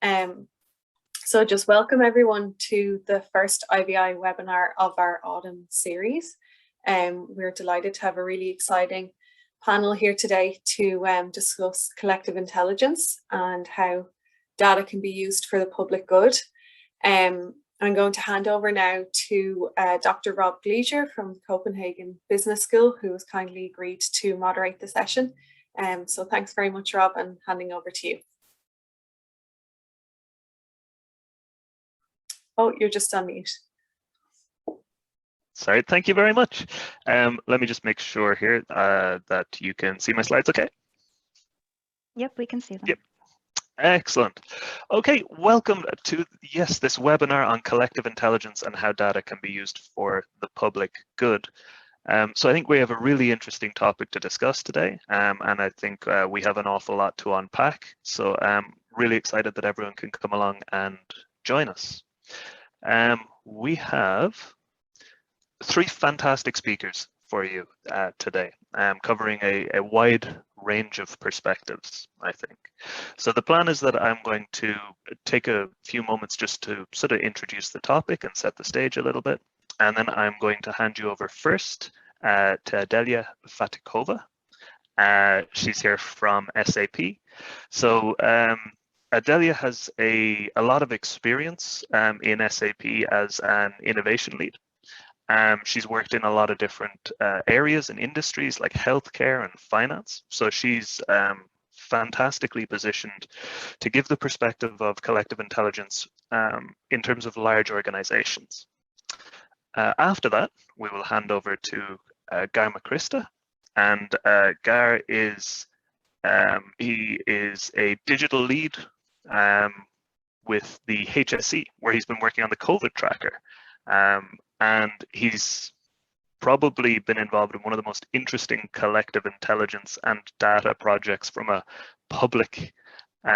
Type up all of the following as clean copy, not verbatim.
So just welcome everyone to the first IVI webinar of our autumn series. We're delighted to have a really exciting panel here today to discuss collective intelligence and how data can be used for the public good. I'm going to hand over now to Dr. Rob Gleiser from Copenhagen Business School, who has kindly agreed to moderate the session. So thanks very much, Rob, and handing over to you. Oh, you're just on mute. Sorry, thank you very much. Let me just make sure here that you can see my slides okay? Yep, we can see them. Yep. Excellent. Okay, welcome to, this webinar on collective intelligence and how data can be used for the public good. So I think we have a really interesting topic to discuss today, and I think we have an awful lot to unpack. So I'm really excited that everyone can come along and join us. We have 3 fantastic speakers for you today, covering a wide range of perspectives, I think. So the plan is that I'm going to take a few moments just to sort of introduce the topic and set the stage a little bit. And then I'm going to hand you over first to Delia Fatikova. She's here from SAP. So Delia has a lot of experience in SAP as an innovation lead. She's worked in a lot of different areas and industries like healthcare and finance. So she's fantastically positioned to give the perspective of collective intelligence in terms of large organizations. After that, we will hand over to Gar Makrista, and Gar is he is a digital lead with the HSE, where he's been working on the COVID tracker. And he's probably been involved in one of the most interesting collective intelligence and data projects from a public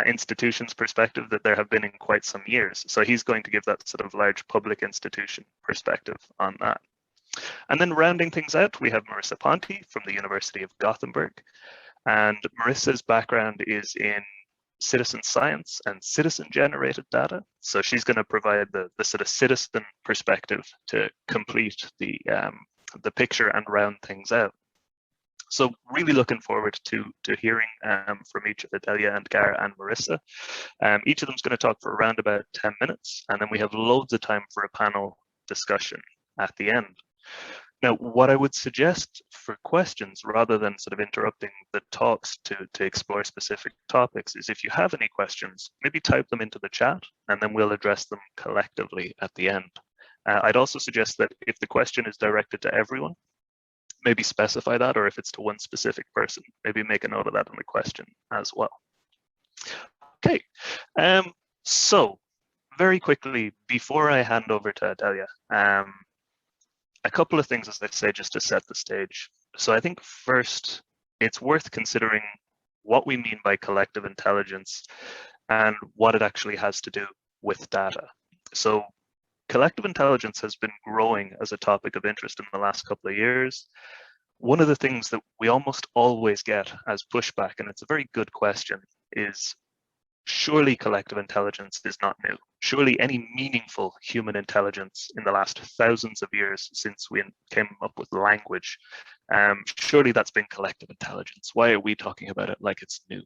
institution's perspective that there have been in quite some years. So he's going to give that sort of large public institution perspective on that. And then rounding things out, we have Marissa Ponti from the University of Gothenburg. And Marissa's background is in citizen science and citizen generated data. So she's going to provide the sort of citizen perspective to complete the picture and round things out. So really looking forward to hearing from each of Delia and Gar and Marissa. Each of them is going to talk for around about 10 minutes, and then we have loads of time for a panel discussion at the end. Now, what I would suggest for questions, rather than sort of interrupting the talks to explore specific topics, is if you have any questions, maybe type them into the chat, and then we'll address them collectively at the end. I'd also suggest that if the question is directed to everyone, maybe specify that, or if it's to one specific person, maybe make a note of that in the question as well. Okay, so very quickly, before I hand over to Delia, a couple of things, as I say, just to set the stage. So I think first, it's worth considering what we mean by collective intelligence and what it actually has to do with data. So collective intelligence has been growing as a topic of interest in the last couple of years. One of the things that we almost always get as pushback, and it's a very good question, is surely collective intelligence is not new. Surely any meaningful human intelligence in the last thousands of years since we came up with language, surely that's been collective intelligence. Why are we talking about it like it's new?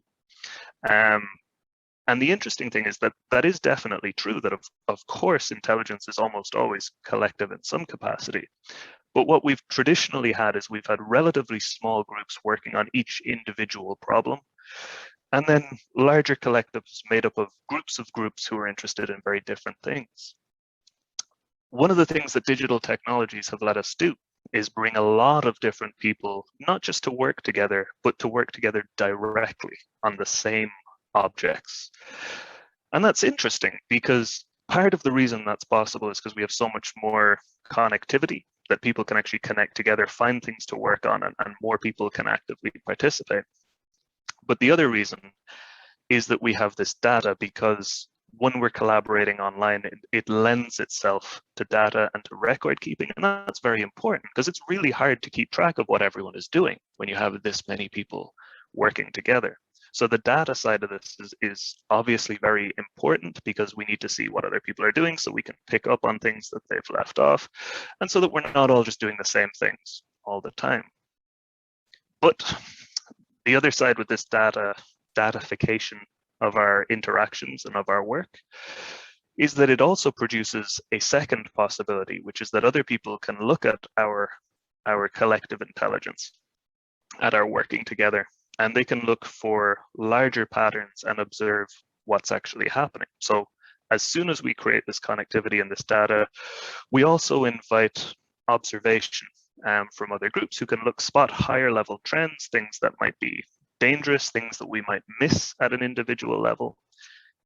And the interesting thing is that that is definitely true, that of course intelligence is almost always collective in some capacity. But what we've traditionally had is we've had relatively small groups working on each individual problem, and then larger collectives made up of groups who are interested in very different things. One of the things that digital technologies have let us do is bring a lot of different people, not just to work together, but to work together directly on the same objects. And that's interesting because part of the reason that's possible is because we have so much more connectivity, that people can actually connect together, find things to work on, and more people can actively participate. But the other reason is that we have this data, because when we're collaborating online, it lends itself to data and to record keeping. And that's very important because it's really hard to keep track of what everyone is doing when you have this many people working together. So the data side of this is obviously very important because we need to see what other people are doing so we can pick up on things that they've left off, and so that we're not all just doing the same things all the time. But the other side with this datification of our interactions and of our work is that it also produces a second possibility, which is that other people can look at our collective intelligence, at our working together, and they can look for larger patterns and observe what's actually happening. So as soon as we create this connectivity and this data, we also invite observation from other groups who can spot higher level trends, things that might be dangerous, things that we might miss at an individual level.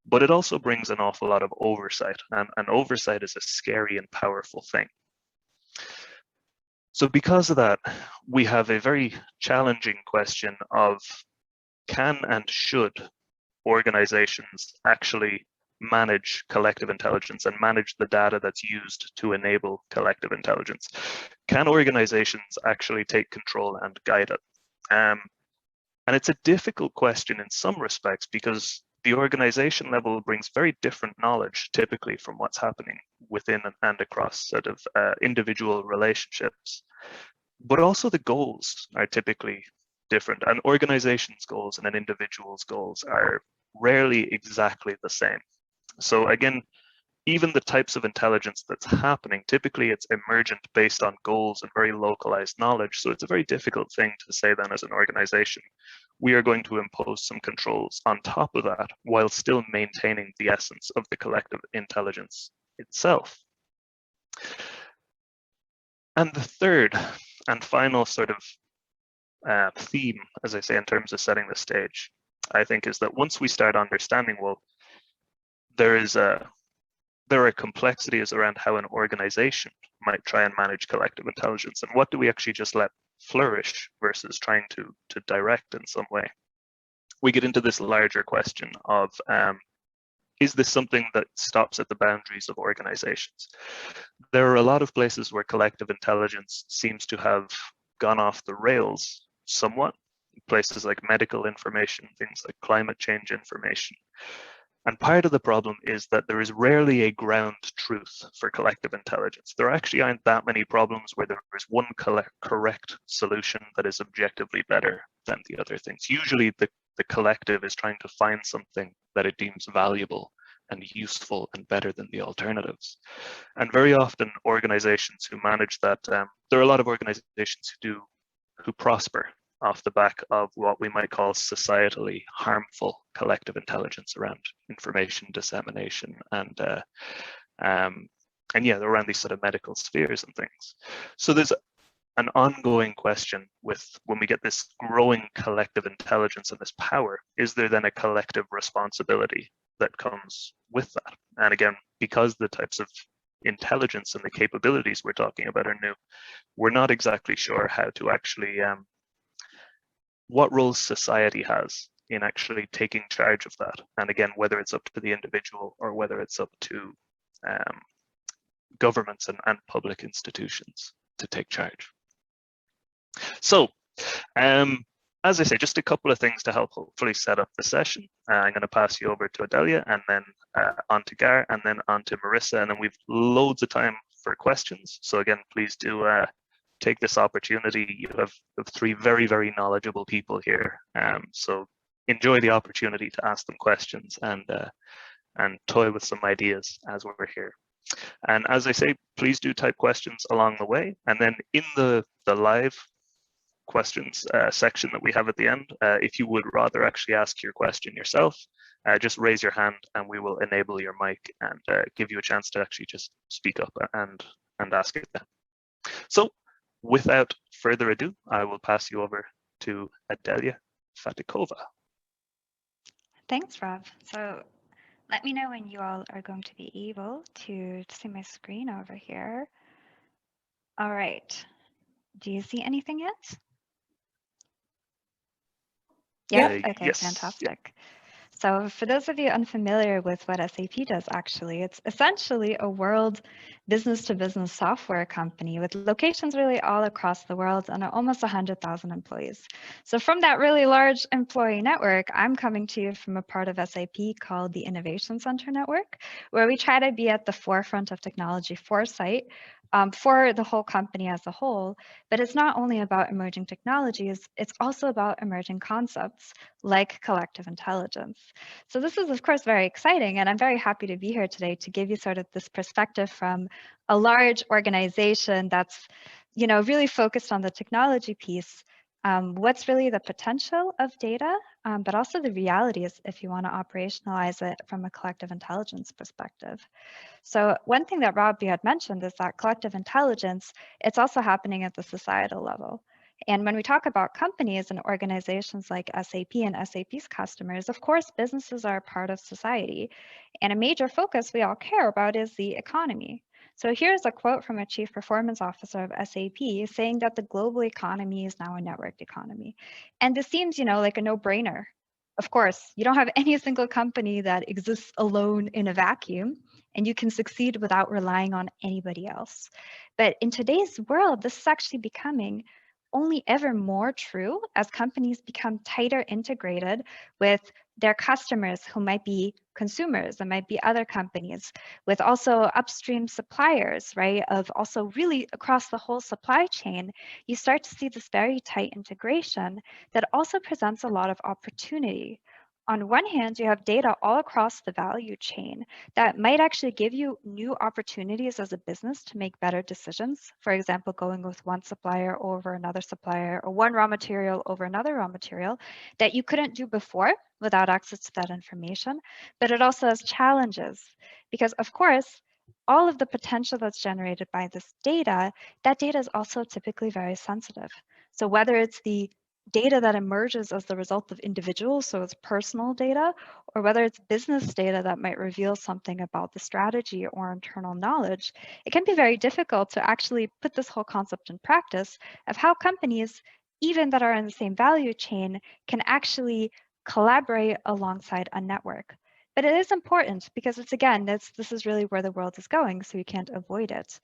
But it also brings an awful lot of oversight, and oversight is a scary and powerful thing. So because of that, we have a very challenging question of, can and should organizations actually manage collective intelligence and manage the data that's used to enable collective intelligence? Can organizations actually take control and guide it? And it's a difficult question in some respects because the organization level brings very different knowledge typically from what's happening within and across sort of individual relationships. But also the goals are typically different. An organization's goals and an individual's goals are rarely exactly the same. So again, even the types of intelligence that's happening, typically it's emergent based on goals and very localized knowledge. So it's a very difficult thing to say then as an organization, we are going to impose some controls on top of that while still maintaining the essence of the collective intelligence itself. And the third and final sort of theme, as I say, in terms of setting the stage, I think is that once we start understanding, well, there are complexities around how an organization might try and manage collective intelligence, and what do we actually just let flourish versus trying to direct in some way. We get into this larger question of, is this something that stops at the boundaries of organizations? There are a lot of places where collective intelligence seems to have gone off the rails somewhat, places like medical information, things like climate change information. And part of the problem is that there is rarely a ground truth for collective intelligence. There actually aren't that many problems where there is one correct solution that is objectively better than the other things. Usually the collective is trying to find something that it deems valuable and useful and better than the alternatives. And very often organizations who manage that, there are a lot of organizations who prosper off the back of what we might call societally harmful collective intelligence around information dissemination and yeah, around these sort of medical spheres and things. So there's an ongoing question with when we get this growing collective intelligence and this power, is there then a collective responsibility that comes with that? And again, because the types of intelligence and the capabilities we're talking about are new, we're not exactly sure how to actually what role society has in actually taking charge of that. And again, whether it's up to the individual or whether it's up to governments and public institutions to take charge. So, as I say, just a couple of things to help hopefully set up the session. I'm going to pass you over to Adelia and then on to Gar and then on to Marissa. And then we've loads of time for questions. So again, please do take this opportunity. You have three very, very knowledgeable people here. So enjoy the opportunity to ask them questions and toy with some ideas as we're here. And as I say, please do type questions along the way. And then in the live questions section that we have at the end, if you would rather actually ask your question yourself, just raise your hand and we will enable your mic and give you a chance to actually just speak up and ask it then. So without further ado, I will pass you over to Adelia Fatikova. Thanks, Rob. So let me know when you all are going to be able to see my screen over here. All right. Do you see anything yet? Yeah. Okay, yes. fantastic. So for those of you unfamiliar with what SAP does, actually, it's essentially a world business-to-business software company with locations really all across the world and almost 100,000 employees. So from that really large employee network, I'm coming to you from a part of SAP called the Innovation Center Network, where we try to be at the forefront of technology foresight for the whole company as a whole. But it's not only about emerging technologies, it's also about emerging concepts like collective intelligence. So this is, of course, very exciting, and I'm very happy to be here today to give you sort of this perspective from a large organization that's, really focused on the technology piece. What's really the potential of data, but also the realities if you want to operationalize it from a collective intelligence perspective. So one thing that Rob, you had mentioned is that collective intelligence, it's also happening at the societal level. And when we talk about companies and organizations like SAP and SAP's customers, of course, businesses are a part of society. And a major focus we all care about is the economy. So here's a quote from a chief performance officer of SAP saying that the global economy is now a networked economy. And this seems, like a no-brainer. Of course, you don't have any single company that exists alone in a vacuum, and you can succeed without relying on anybody else. But in today's world, this is actually becoming only ever more true as companies become tighter integrated with their customers who might be consumers and might be other companies, with also upstream suppliers, right? Of also really across the whole supply chain, you start to see this very tight integration that also presents a lot of opportunity. On one hand, you have data all across the value chain that might actually give you new opportunities as a business to make better decisions. For example, going with one supplier over another supplier or one raw material over another raw material that you couldn't do before without access to that information. But it also has challenges because, of course, all of the potential that's generated by this data, that data is also typically very sensitive. So whether it's the data that emerges as the result of individuals, so it's personal data, or whether it's business data that might reveal something about the strategy or internal knowledge, it can be very difficult to actually put this whole concept in practice of how companies, even that are in the same value chain, can actually collaborate alongside a network. But it is important because it's, again, this is really where the world is going, so you can't avoid it.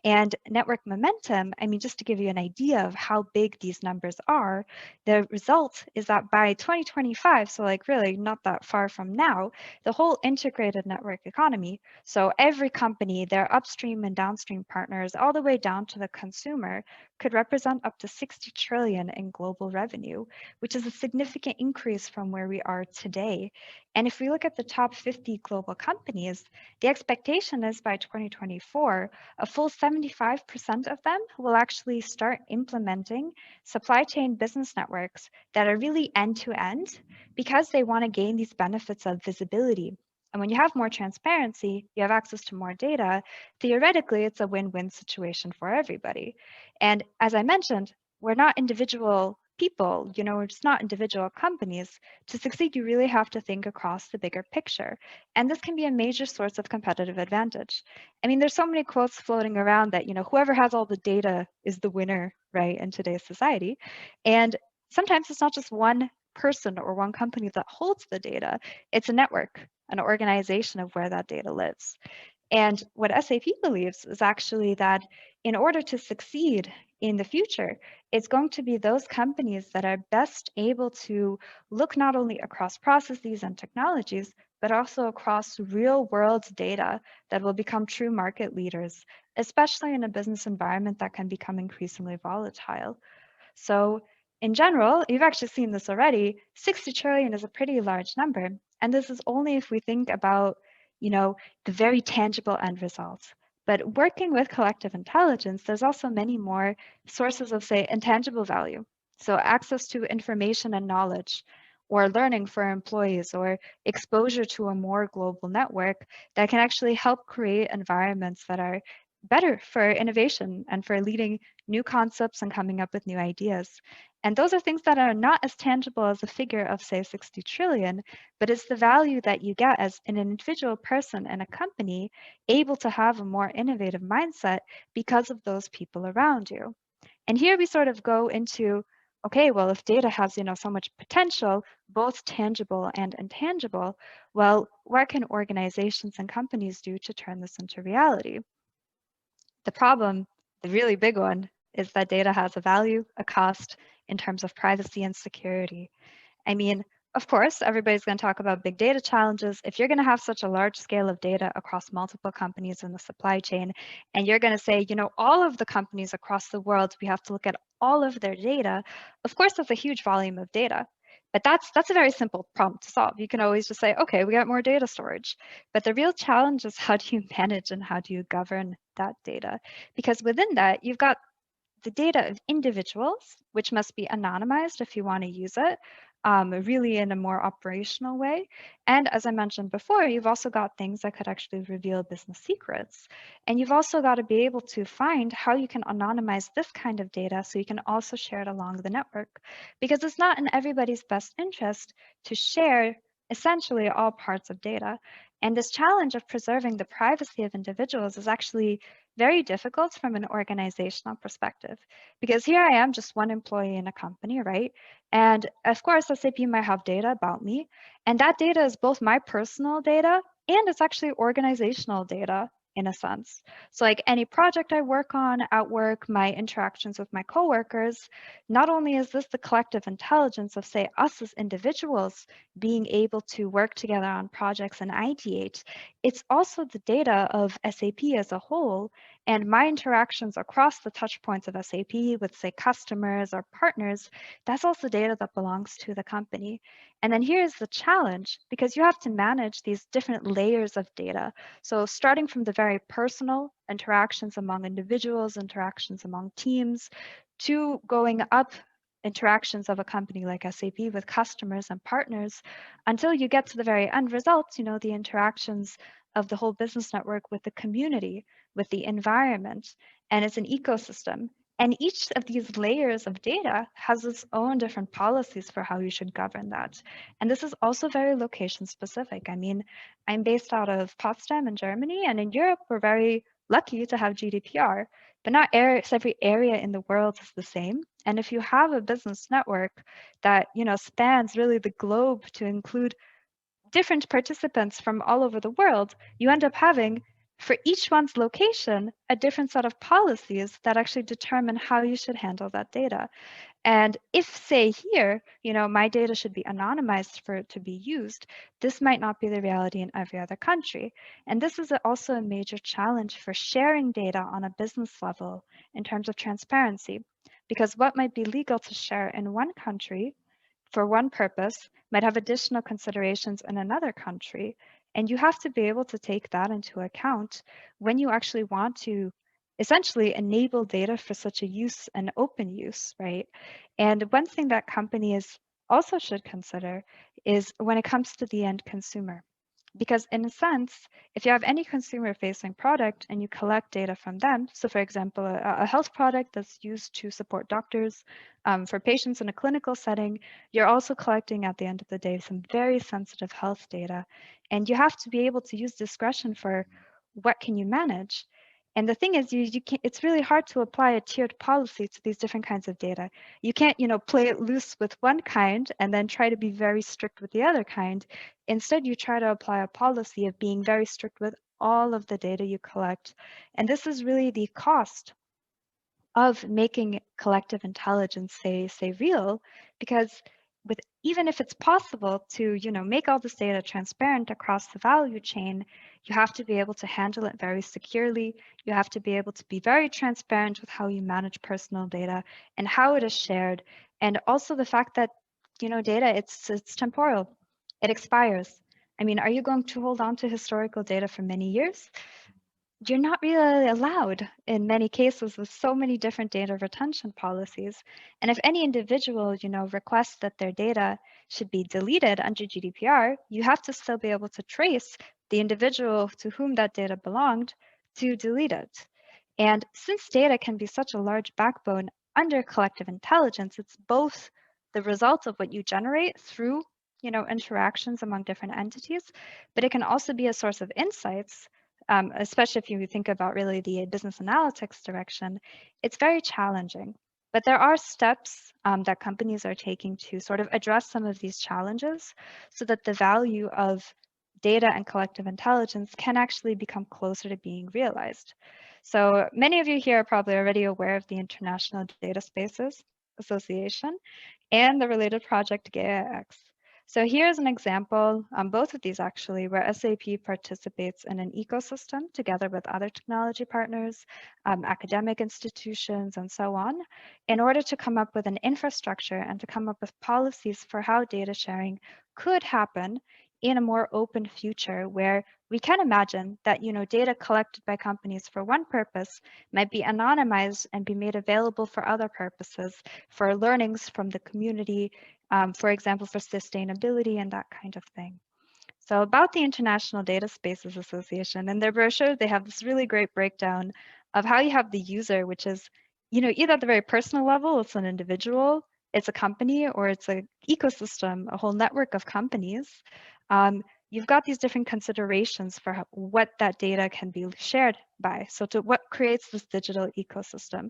And network momentum, I mean, just to give you an idea of how big these numbers are, the result is that by 2025, so like really not that far from now, the whole integrated network economy, so every company, their upstream and downstream partners, all the way down to the consumer, could represent up to 60 trillion in global revenue, which is a significant increase from where we are today. And if we look at the top 50 global companies, the expectation is by 2024, a full 75% of them will actually start implementing supply chain business networks that are really end-to-end because they want to gain these benefits of visibility. And when you have more transparency, you have access to more data, theoretically, it's a win-win situation for everybody. And as I mentioned, we're not individual people, we're just not individual companies. To succeed, you really have to think across the bigger picture. And this can be a major source of competitive advantage. I mean, there's so many quotes floating around that, whoever has all the data is the winner, right, in today's society. And sometimes it's not just one person or one company that holds the data, it's a network, an organization of where that data lives. And what SAP believes is actually that in order to succeed in the future, it's going to be those companies that are best able to look not only across processes and technologies, but also across real world data that will become true market leaders, especially in a business environment that can become increasingly volatile. So in general, you've actually seen this already, 60 trillion is a pretty large number. And this is only if we think about, the very tangible end results. But working with collective intelligence, there's also many more sources of, say, intangible value. So access to information and knowledge, or learning for employees, or exposure to a more global network that can actually help create environments that are better for innovation and for leading new concepts and coming up with new ideas. And those are things that are not as tangible as a figure of, say, 60 trillion, but it's the value that you get as an individual person and a company able to have a more innovative mindset because of those people around you. And here we sort of go into, okay, well, if data has, so much potential, both tangible and intangible, well, what can organizations and companies do to turn this into reality? The problem, the really big one, is that data has a value, a cost in terms of privacy and security. I mean, of course, everybody's going to talk about big data challenges. If you're going to have such a large scale of data across multiple companies in the supply chain, and you're going to say, all of the companies across the world, we have to look at all of their data, of course, that's a huge volume of data. But that's a very simple problem to solve. You can always just say, okay, we got more data storage. But the real challenge is how do you manage and how do you govern that data? Because within that, you've got the data of individuals, which must be anonymized if you want to use it, really in a more operational way. And as I mentioned before, you've also got things that could actually reveal business secrets. And you've also got to be able to find how you can anonymize this kind of data so you can also share it along the network. Because it's not in everybody's best interest to share essentially all parts of data. And this challenge of preserving the privacy of individuals is actually very difficult from an organizational perspective, because here I am, just one employee in a company, right? And of course, SAP might have data about me, and that data is both my personal data and it's actually organizational data in a sense. So like any project I work on at work, my interactions with my coworkers, not only is this the collective intelligence of, say, us as individuals being able to work together on projects and ideate, it's also the data of SAP as a whole and my interactions across the touch points of SAP with, say, customers or partners. That's also data that belongs to the company. And then here's the challenge, because you have to manage these different layers of data. So starting from the very personal interactions among individuals, interactions among teams, to going up interactions of a company like SAP with customers and partners, until you get to the very end results, the interactions of the whole business network with the community, with the environment, and it's an ecosystem. And each of these layers of data has its own different policies for how you should govern that. And this is also very location specific. I mean, I'm based out of Potsdam in Germany, and in Europe, we're very lucky to have GDPR, but not every area in the world is the same. And if you have a business network that, spans really the globe to include different participants from all over the world, you end up having, for each one's location, a different set of policies that actually determine how you should handle that data. And if, say, here, my data should be anonymized for it to be used, this might not be the reality in every other country. And this is also a major challenge for sharing data on a business level in terms of transparency, because what might be legal to share in one country for one purpose might have additional considerations in another country. And you have to be able to take that into account when you actually want to essentially enable data for such a use and open use, right? And one thing that companies also should consider is when it comes to the end consumer. Because in a sense, if you have any consumer facing product and you collect data from them, so for example, a health product that's used to support doctors for patients in a clinical setting, you're also collecting at the end of the day some very sensitive health data. And you have to be able to use discretion for what can you manage. And the thing is, you can't, it's really hard to apply a tiered policy to these different kinds of data. You can't, play it loose with one kind and then try to be very strict with the other kind. Instead, you try to apply a policy of being very strict with all of the data you collect. And this is really the cost of making collective intelligence say real, because even if it's possible to make all this data transparent across the value chain, you have to be able to handle it very securely. You have to be able to be very transparent with how you manage personal data and how it is shared, and also the fact that data, it's temporal, it expires. I mean, are you going to hold on to historical data for many years? You're not really allowed in many cases with so many different data retention policies. And if any individual, requests that their data should be deleted under GDPR, you have to still be able to trace the individual to whom that data belonged to delete it. And since data can be such a large backbone under collective intelligence, it's both the result of what you generate through, interactions among different entities, but it can also be a source of insights. Especially if you think about really the business analytics direction, it's very challenging. But there are steps that companies are taking to sort of address some of these challenges so that the value of data and collective intelligence can actually become closer to being realized. So many of you here are probably already aware of the International Data Spaces Association and the related project GaiaX. So here's an example on both of these actually, where SAP participates in an ecosystem together with other technology partners, academic institutions, and so on, in order to come up with an infrastructure and to come up with policies for how data sharing could happen in a more open future where we can imagine that data collected by companies for one purpose might be anonymized and be made available for other purposes, for learnings from the community, for example, for sustainability and that kind of thing. So about the International Data Spaces Association, in their brochure, they have this really great breakdown of how you have the user, which is, either at the very personal level, it's an individual, it's a company, or it's an ecosystem, a whole network of companies. You've got these different considerations for what that data can be shared by. So to what creates this digital ecosystem.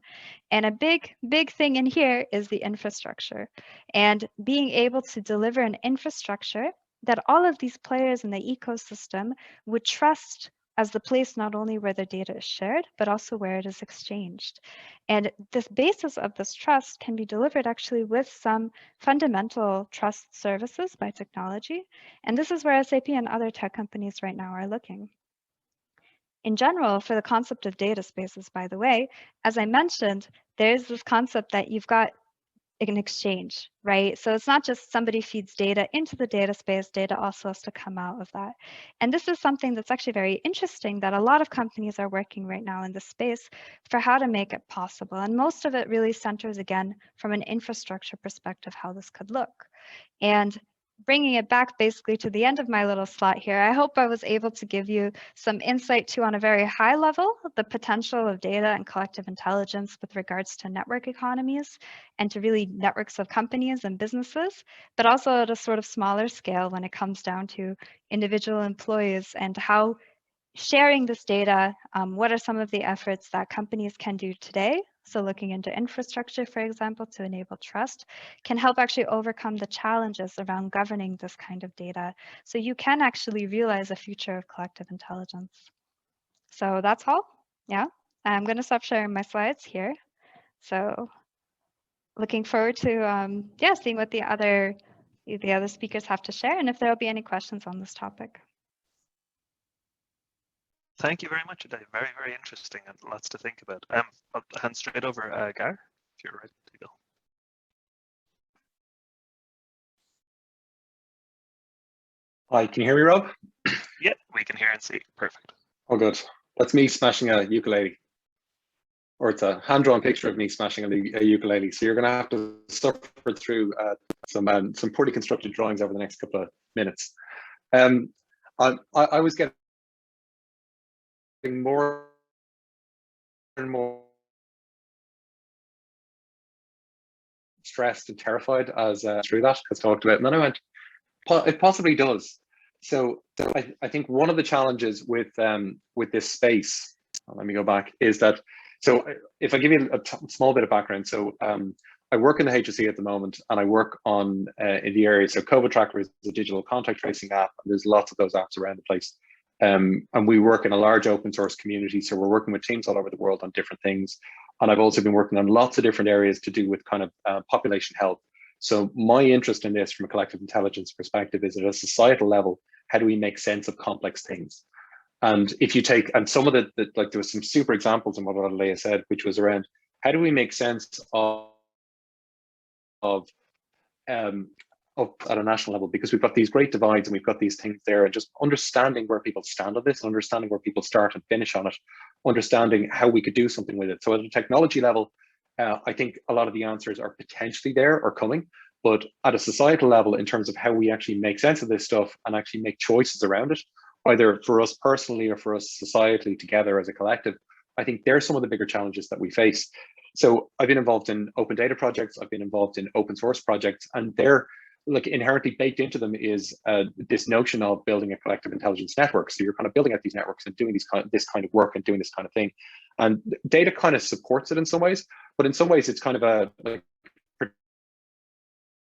And a big thing in here is the infrastructure and being able to deliver an infrastructure that all of these players in the ecosystem would trust as the place not only where the data is shared, but also where it is exchanged. And this basis of this trust can be delivered actually with some fundamental trust services by technology. And this is where SAP and other tech companies right now are looking. In general, for the concept of data spaces, by the way, as I mentioned, there's this concept that you've got an exchange, right? So it's not just somebody feeds data into the data space, data also has to come out of that. And this is something that's actually very interesting that a lot of companies are working right now in this space for how to make it possible. And most of it really centers again from an infrastructure perspective, how this could look. And bringing it back basically to the end of my little slot here, I hope I was able to give you some insight to on a very high level, the potential of data and collective intelligence with regards to network economies and to really networks of companies and businesses, but also at a sort of smaller scale when it comes down to individual employees and how sharing this data, what are some of the efforts that companies can do today? So looking into infrastructure, for example, to enable trust can help actually overcome the challenges around governing this kind of data. So you can actually realize a future of collective intelligence. So that's all. Yeah, I'm going to stop sharing my slides here. So looking forward to seeing what the other speakers have to share and if there will be any questions on this topic. Thank you very much, Oddy. Very, very interesting and lots to think about. I'll hand straight over, Gar, if you're ready to go. Hi, can you hear me, Rob? Yeah, we can hear and see. Perfect. Oh, good. That's me smashing a ukulele. Or it's a hand-drawn picture of me smashing a ukulele. So you're going to have to suffer through some poorly constructed drawings over the next couple of minutes. I was getting more and more stressed and terrified as through that because talked about, and then I went, it possibly does. So I think one of the challenges with this space, let me go back, is that, so if I give you a small bit of background, so I work in the HSE at the moment, and I work on in the area. So COVID Tracker is a digital contact tracing app, and there's lots of those apps around the place. And we work in a large open source community, so we're working with teams all over the world on different things. And I've also been working on lots of different areas to do with kind of population health. So my interest in this from a collective intelligence perspective is at a societal level, how do we make sense of complex things? And if you take, and some of the like there was some super examples in what Leah said, which was around how do we make sense of at a national level, because we've got these great divides and we've got these things there, and just understanding where people stand on this, understanding where people start and finish on it, understanding how we could do something with it. So at a technology level, I think a lot of the answers are potentially there or coming, but at a societal level, in terms of how we actually make sense of this stuff and actually make choices around it, either for us personally or for us societally together as a collective, I think there's some of the bigger challenges that we face. So I've been involved in open data projects, I've been involved in open source projects, and they're like inherently baked into them is this notion of building a collective intelligence network. So you're kind of building out these networks and doing this kind of work and doing this kind of thing. And data kind of supports it in some ways, but in some ways it's kind of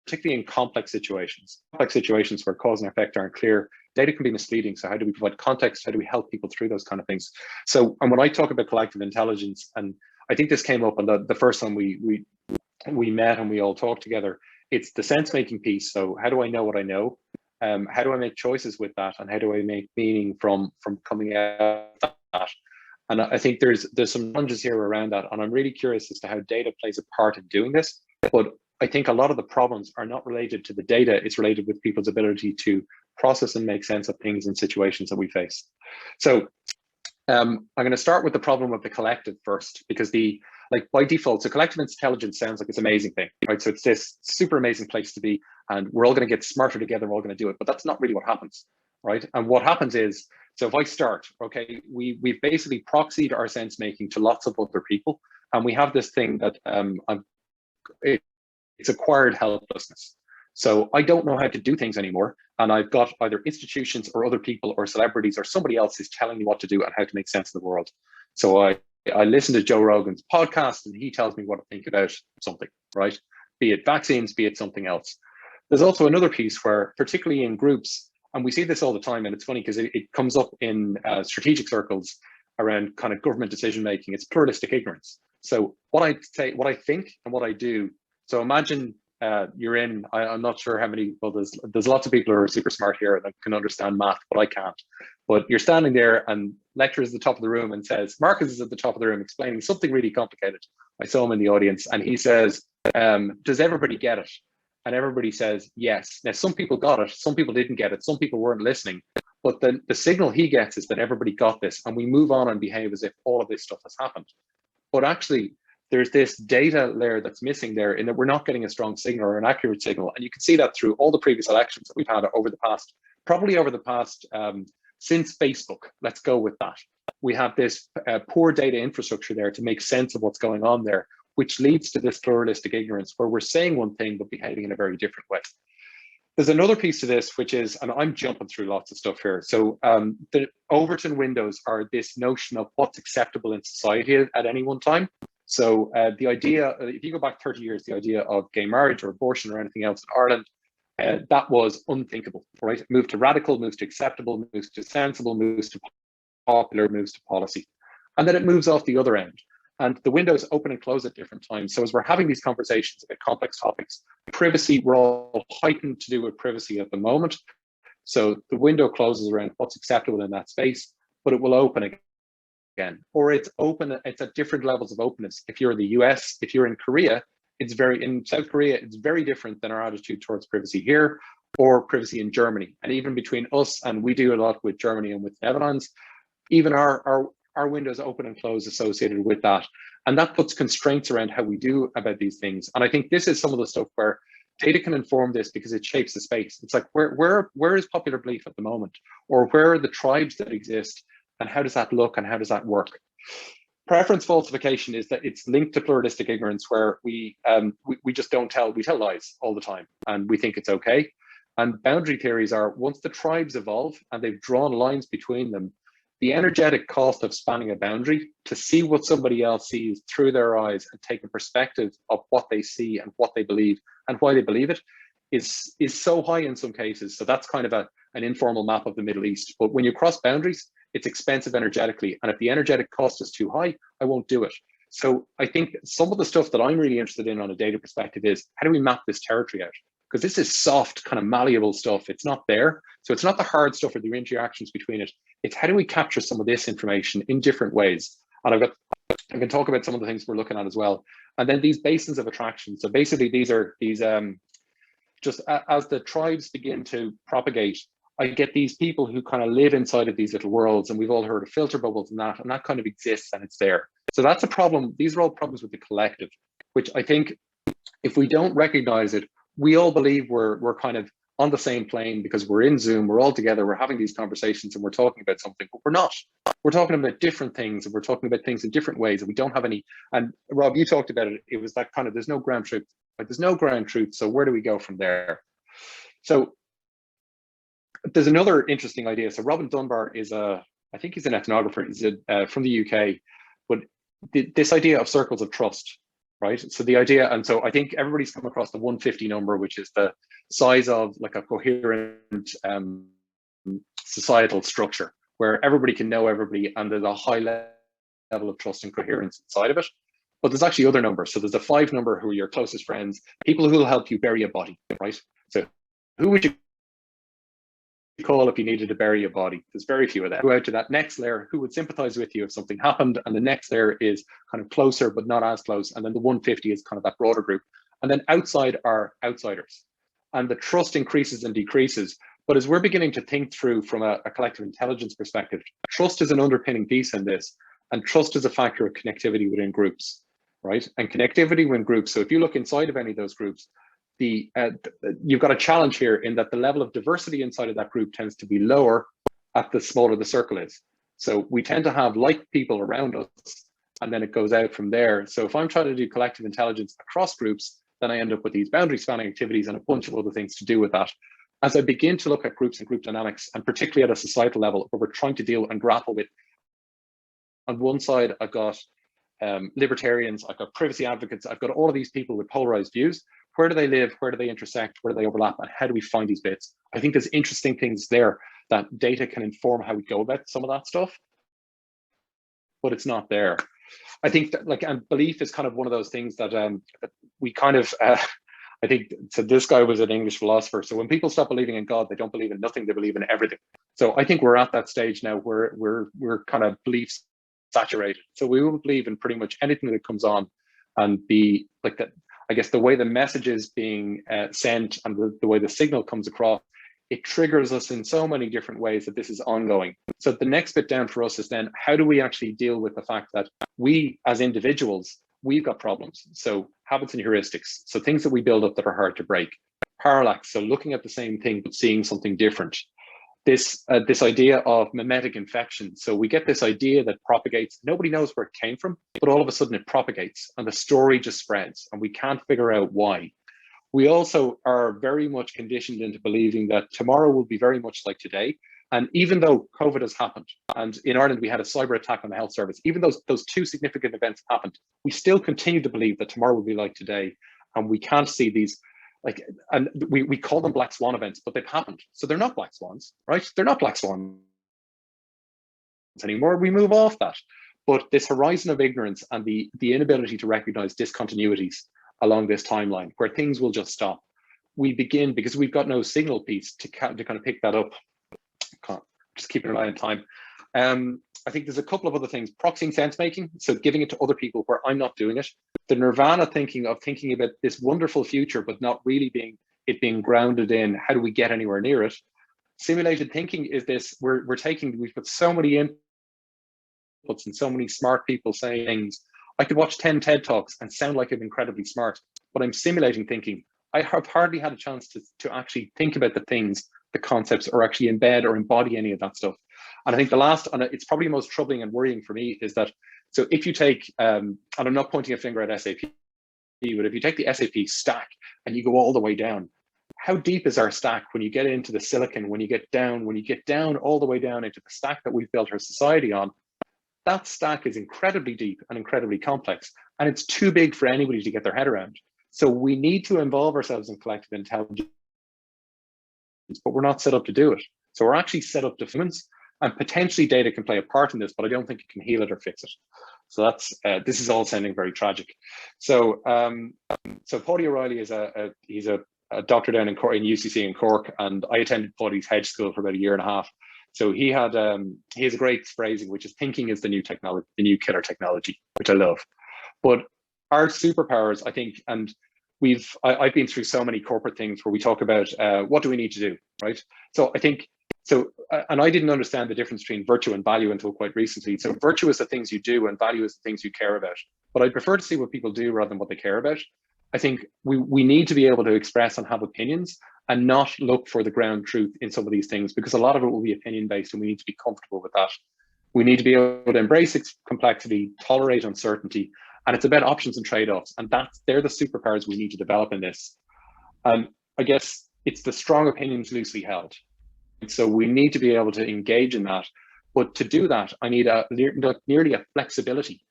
particularly in complex situations where cause and effect aren't clear, data can be misleading. So how do we provide context? How do we help people through those kind of things? So, and when I talk about collective intelligence, and I think this came up on the first time we met and we all talked together, it's the sense-making piece. So how do I know what I know? How do I make choices with that? And how do I make meaning from coming out of that? And I think there's some challenges here around that. And I'm really curious as to how data plays a part in doing this. But I think a lot of the problems are not related to the data. It's related with people's ability to process and make sense of things in situations that we face. So I'm going to start with the problem of the collective first, because like by default, so collective intelligence sounds like it's an amazing thing, right? So it's this super amazing place to be, and we're all going to get smarter together. We're all going to do it, but that's not really what happens, right? And what happens is, so if I start, okay, we've basically proxied our sense making to lots of other people, and we have this thing that it's acquired helplessness. So I don't know how to do things anymore, and I've got either institutions or other people or celebrities or somebody else who's telling me what to do and how to make sense of the world. So I listen to Joe Rogan's podcast and he tells me what to think about something, right? Be it vaccines, be it something else. There's also another piece where, particularly in groups, and we see this all the time, and it's funny because it comes up in strategic circles around kind of government decision making. It's pluralistic ignorance. So what I say, what I think, and what I do. So imagine you're in. I'm not sure how many. Well, there's lots of people who are super smart here that can understand math, but I can't. But you're standing there, and lecturer is at the top of the room and says, Marcus is at the top of the room explaining something really complicated. I saw him in the audience, and he says, "Does everybody get it?" And everybody says yes. Now, some people got it, some people didn't get it, some people weren't listening. But then the signal he gets is that everybody got this, and we move on and behave as if all of this stuff has happened. But actually, there's this data layer that's missing there, in that we're not getting a strong signal or an accurate signal. And you can see that through all the previous elections that we've had over the past, since Facebook, let's go with that. We have this poor data infrastructure there to make sense of what's going on there, which leads to this pluralistic ignorance where we're saying one thing but behaving in a very different way. There's another piece to this, which is, and I'm jumping through lots of stuff here. So the Overton windows are this notion of what's acceptable in society at any one time. So the idea, if you go back 30 years, the idea of gay marriage or abortion or anything else in Ireland, that was unthinkable, right? It moved to radical, moves to acceptable, moves to sensible, moves to popular, moves to policy. And then it moves off the other end. And the windows open and close at different times. So as we're having these conversations about complex topics, privacy, we're all heightened to do with privacy at the moment. So the window closes around what's acceptable in that space, but it will open again. Or it's open, it's at different levels of openness. If you're in the US, if you're in Korea, in South Korea, it's very different than our attitude towards privacy here, or privacy in Germany. And even between us, and we do a lot with Germany and with Netherlands, even our windows open and close associated with that. And that puts constraints around how we do about these things. And I think this is some of the stuff where data can inform this because it shapes the space. It's like, where is popular belief at the moment? Or where are the tribes that exist? And how does that look and how does that work? Preference falsification is that it's linked to pluralistic ignorance, where we just don't tell, we tell lies all the time and we think it's okay. And boundary theories are, once the tribes evolve and they've drawn lines between them, the energetic cost of spanning a boundary to see what somebody else sees through their eyes and take a perspective of what they see and what they believe and why they believe it is so high in some cases. So that's kind of an informal map of the Middle East. But when you cross boundaries, it's expensive energetically. And if the energetic cost is too high, I won't do it. So I think some of the stuff that I'm really interested in on a data perspective is, how do we map this territory out? Because this is soft, kind of malleable stuff. It's not there. So it's not the hard stuff or the interactions between it. It's how do we capture some of this information in different ways? And I can talk about some of the things we're looking at as well. And then these basins of attraction. So basically these just as the tribes begin to propagate, I get these people who kind of live inside of these little worlds, and we've all heard of filter bubbles and that kind of exists and it's there. So that's a problem. These are all problems with the collective, which I think if we don't recognize it, we all believe we're kind of on the same plane because we're in Zoom, we're all together, we're having these conversations and we're talking about something, but we're not. We're talking about different things and we're talking about things in different ways, and we don't have any. And Rob, you talked about it. It was that kind of, there's no ground truth. Like, there's no ground truth. So where do we go from there? So there's another interesting idea. So Robin Dunbar is I think he's an ethnographer. He's from the UK, but this idea of circles of trust, right? So the idea, and so I think everybody's come across the 150 number, which is the size of like a coherent societal structure where everybody can know everybody and there's a high level of trust and coherence inside of it. But there's actually other numbers. So there's a 5 number who are your closest friends, people who will help you bury a body, right? So who would you call if you needed to bury a body? There's very few of them. Go out to that next layer, who would sympathize with you if something happened, and the next layer is kind of closer but not as close, and then the 150 is kind of that broader group, and then outside are outsiders, and the trust increases and decreases. But as we're beginning to think through from a collective intelligence perspective, trust is an underpinning piece in this, and trust is a factor of connectivity within groups, right? And connectivity within groups, so if you look inside of any of those groups, you've got a challenge here in that the level of diversity inside of that group tends to be lower at the smaller the circle is. So we tend to have like people around us, and then it goes out from there. So if I'm trying to do collective intelligence across groups, then I end up with these boundary spanning activities and a bunch of other things to do with that. As I begin to look at groups and group dynamics, and particularly at a societal level, where we're trying to deal and grapple with, on one side, I've got libertarians, I've got privacy advocates, I've got all of these people with polarized views. Where do they live? Where do they intersect? Where do they overlap? And how do we find these bits? I think there's interesting things there that data can inform how we go about some of that stuff, but it's not there. I think that, like, and belief is kind of one of those things that we kind of, I think, so this guy was an English philosopher. So when people stop believing in God, they don't believe in nothing, they believe in everything. So I think we're at that stage now where we're kind of belief saturated. So we will believe in pretty much anything that comes on, and be like that. I guess the way the message is being sent and the way the signal comes across, it triggers us in so many different ways that this is ongoing. So the next bit down for us is then, how do we actually deal with the fact that we as individuals, we've got problems? So habits and heuristics, so things that we build up that are hard to break. Parallax, so looking at the same thing but seeing something different. This idea of mimetic infection. So we get this idea that propagates, nobody knows where it came from, but all of a sudden it propagates and the story just spreads and we can't figure out why. We also are very much conditioned into believing that tomorrow will be very much like today. And even though COVID has happened, and in Ireland we had a cyber attack on the health service, even though those 2 significant events happened, we still continue to believe that tomorrow will be like today. And we can't see these, like, and we call them black swan events, but they've happened. So they're not black swans, right? They're not black swans anymore. We move off that. But this horizon of ignorance and the inability to recognize discontinuities along this timeline where things will just stop, we begin, because we've got no signal piece to kind of pick that up. Just keeping an eye on time. I think there's a couple of other things. Proxying sense making, so giving it to other people where I'm not doing it. The nirvana thinking of thinking about this wonderful future, but not really being grounded in how do we get anywhere near it. Simulated thinking is this, we've got so many inputs and so many smart people saying things. I could watch 10 TED Talks and sound like I'm incredibly smart, but I'm simulating thinking. I have hardly had a chance to actually think about the things, the concepts, or actually embed or embody any of that stuff. And I think the last, and it's probably most troubling and worrying for me, is that, so if you take, and I'm not pointing a finger at SAP, but if you take the SAP stack and you go all the way down, how deep is our stack when you get into the silicon, when you get down all the way down into the stack that we've built our society on? That stack is incredibly deep and incredibly complex, and it's too big for anybody to get their head around. So we need to involve ourselves in collective intelligence, but we're not set up to do it. So we're actually set up to humans, and potentially data can play a part in this, but I don't think it can heal it or fix it. So that's this is all sounding very tragic. So so Paddy O'Reilly is he's a doctor down in UCC in Cork, and I attended Paddy's hedge school for about a year and a half. So he has a great phrasing, which is thinking is the new technology, the new killer technology, which I love. But our superpowers, I think, and I've been through so many corporate things where we talk about what do we need to do, right? So I think, and I didn't understand the difference between virtue and value until quite recently. So virtue is the things you do and value is the things you care about. But I'd prefer to see what people do rather than what they care about. I think we need to be able to express and have opinions and not look for the ground truth in some of these things, because a lot of it will be opinion based and we need to be comfortable with that. We need to be able to embrace its complexity, tolerate uncertainty, and it's about options and trade-offs. And they're the superpowers we need to develop in this. I guess it's the strong opinions loosely held. And so we need to be able to engage in that. But to do that, I need nearly a flexibility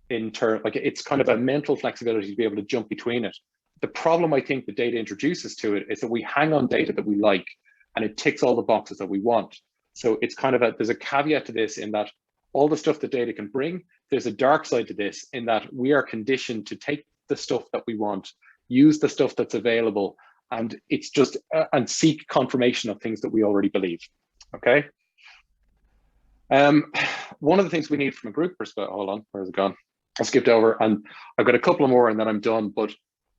in terms, like it's kind of a mental flexibility to be able to jump between it. The problem I think the data introduces to it is that we hang on data that we like and it ticks all the boxes that we want. So it's kind of there's a caveat to this in that all the stuff that data can bring, there's a dark side to this in that we are conditioned to take the stuff that we want, use the stuff that's available, and it's just, and seek confirmation of things that we already believe, okay? One of the things we need from a group perspective, hold on, where's it gone? I skipped over and I've got a couple more and then I'm done. But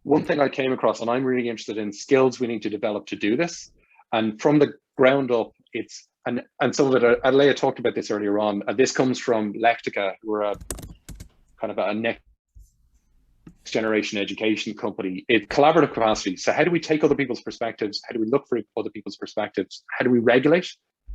one thing I came across, and I'm really interested in skills we need to develop to do this. And from the ground up, it's, and some of it, Alea talked about this earlier on, this comes from Lectica, who are a kind of a next generation education company. It's collaborative capacity. So how do we take other people's perspectives? How do we look for other people's perspectives? How do we regulate?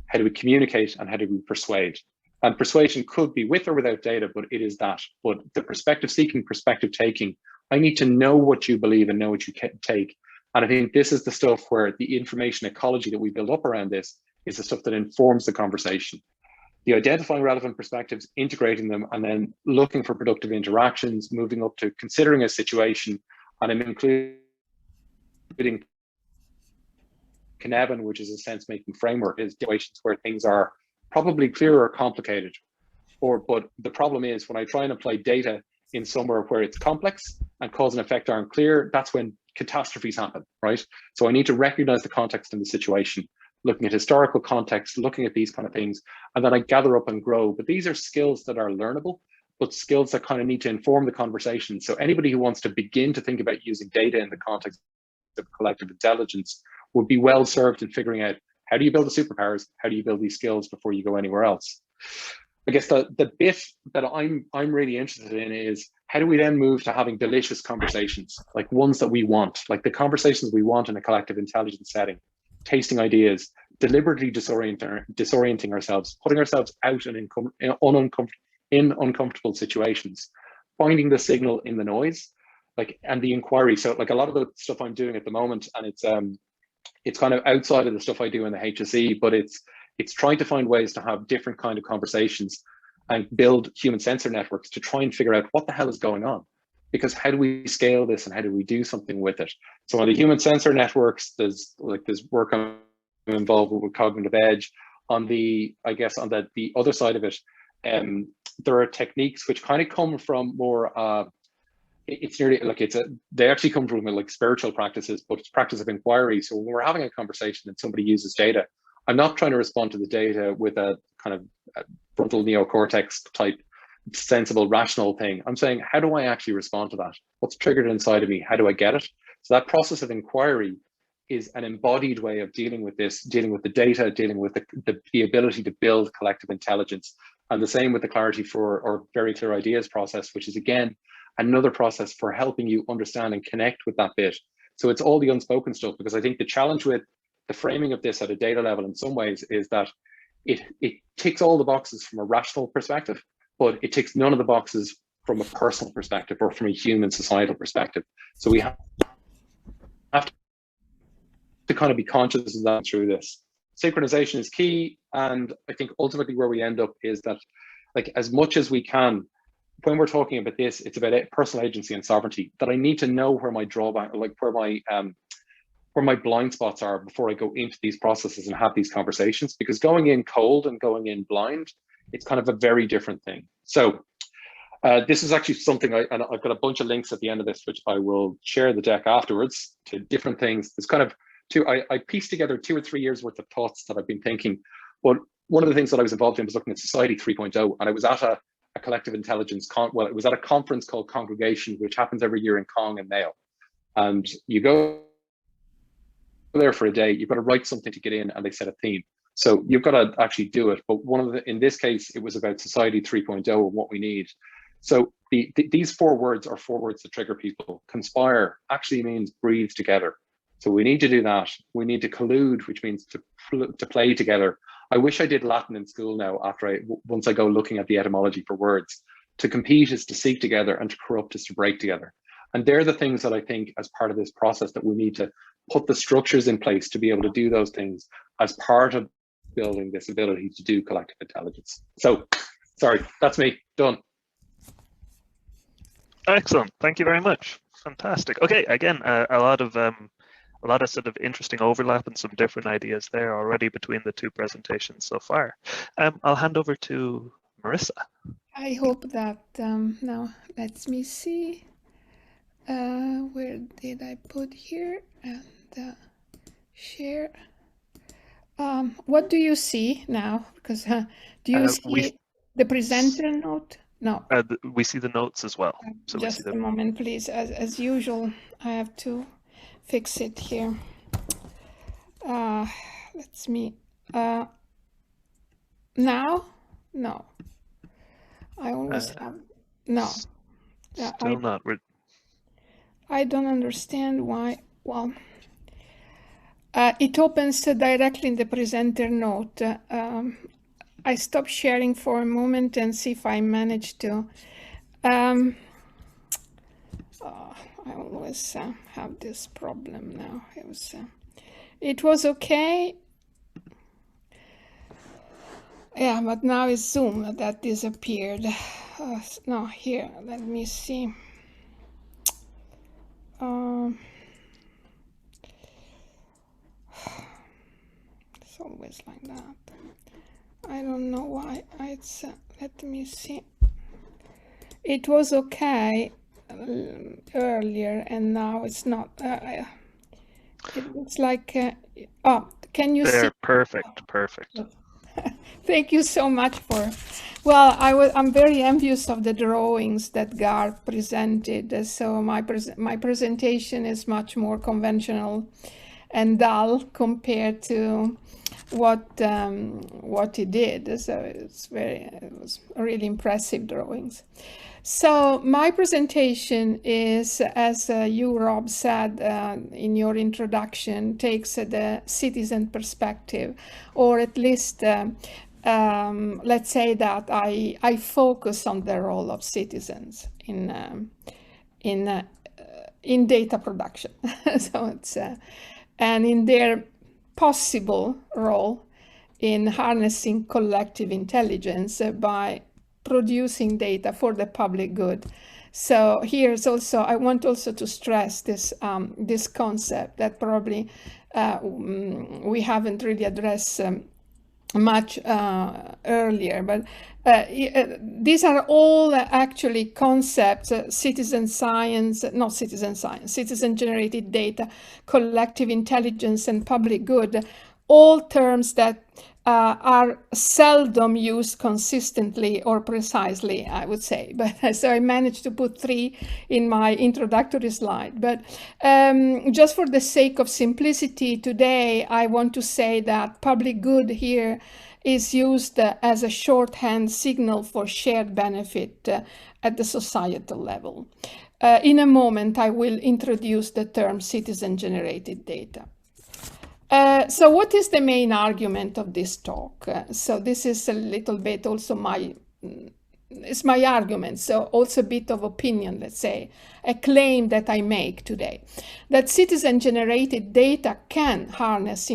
How do we communicate? And how do we persuade? And persuasion could be with or without data, but it is that. But the perspective seeking, perspective taking, I need to know what you believe and know what you can take. And I think this is the stuff where the information ecology that we build up around this is the stuff that informs the conversation. The identifying relevant perspectives, integrating them, and then looking for productive interactions, moving up to considering a situation, and I'm including Cynefin, which is a sense-making framework, is situations where things are probably clear or complicated. But the problem is when I try and apply data in somewhere where it's complex and cause and effect aren't clear, that's when catastrophes happen, right? So I need to recognize the context and the situation, looking at historical context, looking at these kind of things, and then I gather up and grow. But these are skills that are learnable, but skills that kind of need to inform the conversation. So anybody who wants to begin to think about using data in the context of collective intelligence would be well served in figuring out, how do you build the superpowers? How do you build these skills before you go anywhere else? I guess the bit that I'm really interested in is, how do we then move to having delicious conversations, like ones that we want, like the conversations we want in a collective intelligence setting, tasting ideas, deliberately disorienting ourselves, putting ourselves out in uncomfortable situations, finding the signal in the noise, like, and the inquiry. So like a lot of the stuff I'm doing at the moment, and it's kind of outside of the stuff I do in the HSE, but it's trying to find ways to have different kind of conversations and build human sensor networks to try and figure out what the hell is going on. Because how do we scale this and how do we do something with it? So on the human sensor networks, there's work I'm involved with Cognitive Edge. On the, I guess on the other side of it, there are techniques which kind of come from more, it's nearly like they actually come from like spiritual practices, but it's practice of inquiry. So when we're having a conversation and somebody uses data, I'm not trying to respond to the data with a kind of frontal neocortex type sensible, rational thing. I'm saying, how do I actually respond to that? What's triggered inside of me? How do I get it? So that process of inquiry is an embodied way of dealing with this, dealing with the data, dealing with the ability to build collective intelligence. And the same with the clarity for, or very clear ideas process, which is again, another process for helping you understand and connect with that bit. So it's all the unspoken stuff, because I think the challenge with the framing of this at a data level in some ways is that it ticks all the boxes from a rational perspective, but it ticks none of the boxes from a personal perspective or from a human societal perspective. So we have to kind of be conscious of that through this. Synchronization is key. And I think ultimately where we end up is that, like, as much as we can, when we're talking about this, it's about personal agency and sovereignty, that I need to know where my drawback, like where my blind spots are before I go into these processes and have these conversations, because going in cold and going in blind, it's kind of a very different thing. So this is actually something and I've got a bunch of links at the end of this, which I will share the deck afterwards to different things. There's kind of I pieced together 2 or 3 years worth of thoughts that I've been thinking. But one of the things that I was involved in was looking at Society 3.0, and I was at a collective intelligence, it was at a conference called Congregation, which happens every year in Kong and Mayo. And you go there for a day, you've got to write something to get in, and they set a theme. So you've got to actually do it. But in this case, it was about Society 3.0 and what we need. So these 4 words are 4 words that trigger people. Conspire actually means breathe together. So we need to do that. We need to collude, which means to play together. I wish I did Latin in school now, once I go looking at the etymology for words. To compete is to seek together, and to corrupt is to break together. And they're the things that I think as part of this process that we need to put the structures in place to be able to do those things as part of building this ability to do collective intelligence. So, sorry, that's me, done. Excellent, thank you very much. Fantastic. Okay, again, a lot of sort of interesting overlap and some different ideas there already between the two presentations so far. I'll hand over to Marissa. I hope that now let me see. Where did I put here and share? What do you see now? Because do you see the presenter note? No. We see the notes as well. So just a moment, please. As usual, I have to fix it here. Let's me. Now? No. I always have. No. Still not. I don't understand why. Well, it opens directly in the presenter note. I stop sharing for a moment and see if I manage to. I always have this problem now. It was okay. Yeah, but now it's Zoom that disappeared. No, here, let me see. It's always like that. I don't know why. It's let me see. It was okay earlier, and now it's not. It looks like. Oh, can you see? Perfect. Thank you so much for. Well, I'm very envious of the drawings that Gar presented. So my presentation is much more conventional and dull compared to what he did. So it was really impressive drawings. So my presentation is, as you, Rob, said in your introduction, takes the citizen perspective, or at least let's say that I focus on the role of citizens in data production. So it's and in their possible role in harnessing collective intelligence by producing data for the public good. So here's also, I want also to stress this this concept that probably we haven't really addressed much earlier, but these are all actually concepts, citizen generated data, collective intelligence, and public good, all terms that are seldom used consistently or precisely, I would say. But so I managed to put 3 in my introductory slide. But just for the sake of simplicity today, I want to say that public good here is used as a shorthand signal for shared benefit at the societal level. In a moment, I will introduce the term citizen-generated data. So what is the main argument of this talk? So this is a little bit also it's my argument, so also a bit of opinion, let's say, a claim that I make today, that citizen-generated data can harness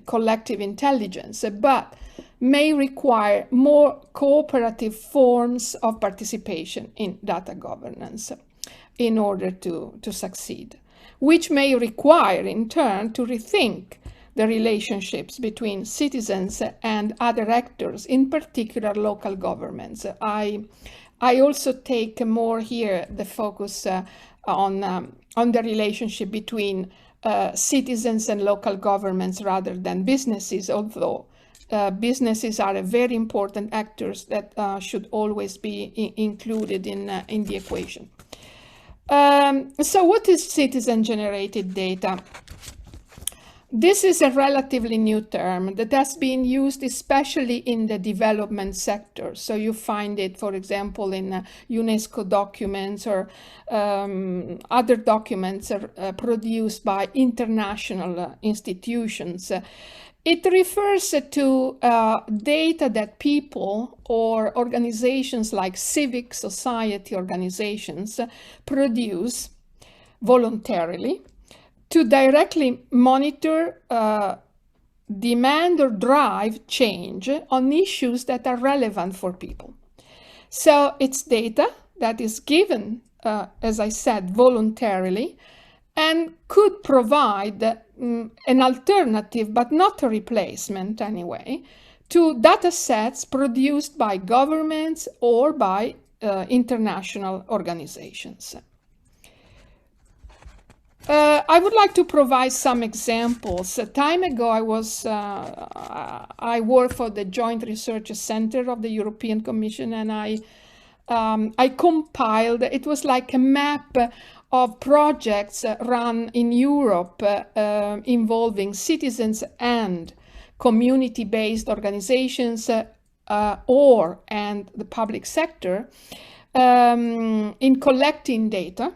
collective intelligence, but may require more cooperative forms of participation in data governance in order to succeed, which may require, in turn, to rethink the relationships between citizens and other actors, in particular local governments. I also take more here the focus on the relationship between citizens and local governments rather than businesses, although businesses are a very important actors that should always be included in the equation. So what is citizen-generated data? This is a relatively new term that has been used especially in the development sector. So you find it, for example, in UNESCO documents or other documents produced by international institutions. It refers to data that people or organizations like civic society organizations produce voluntarily to directly monitor demand or drive change on issues that are relevant for people. So it's data that is given, as I said, voluntarily, and could provide an alternative, but not a replacement anyway, to data sets produced by governments or by international organizations. I would like to provide some examples. A time ago, I worked for the Joint Research Center of the European Commission, and I compiled, it was like a map of projects run in Europe involving citizens and community-based organizations and the public sector in collecting data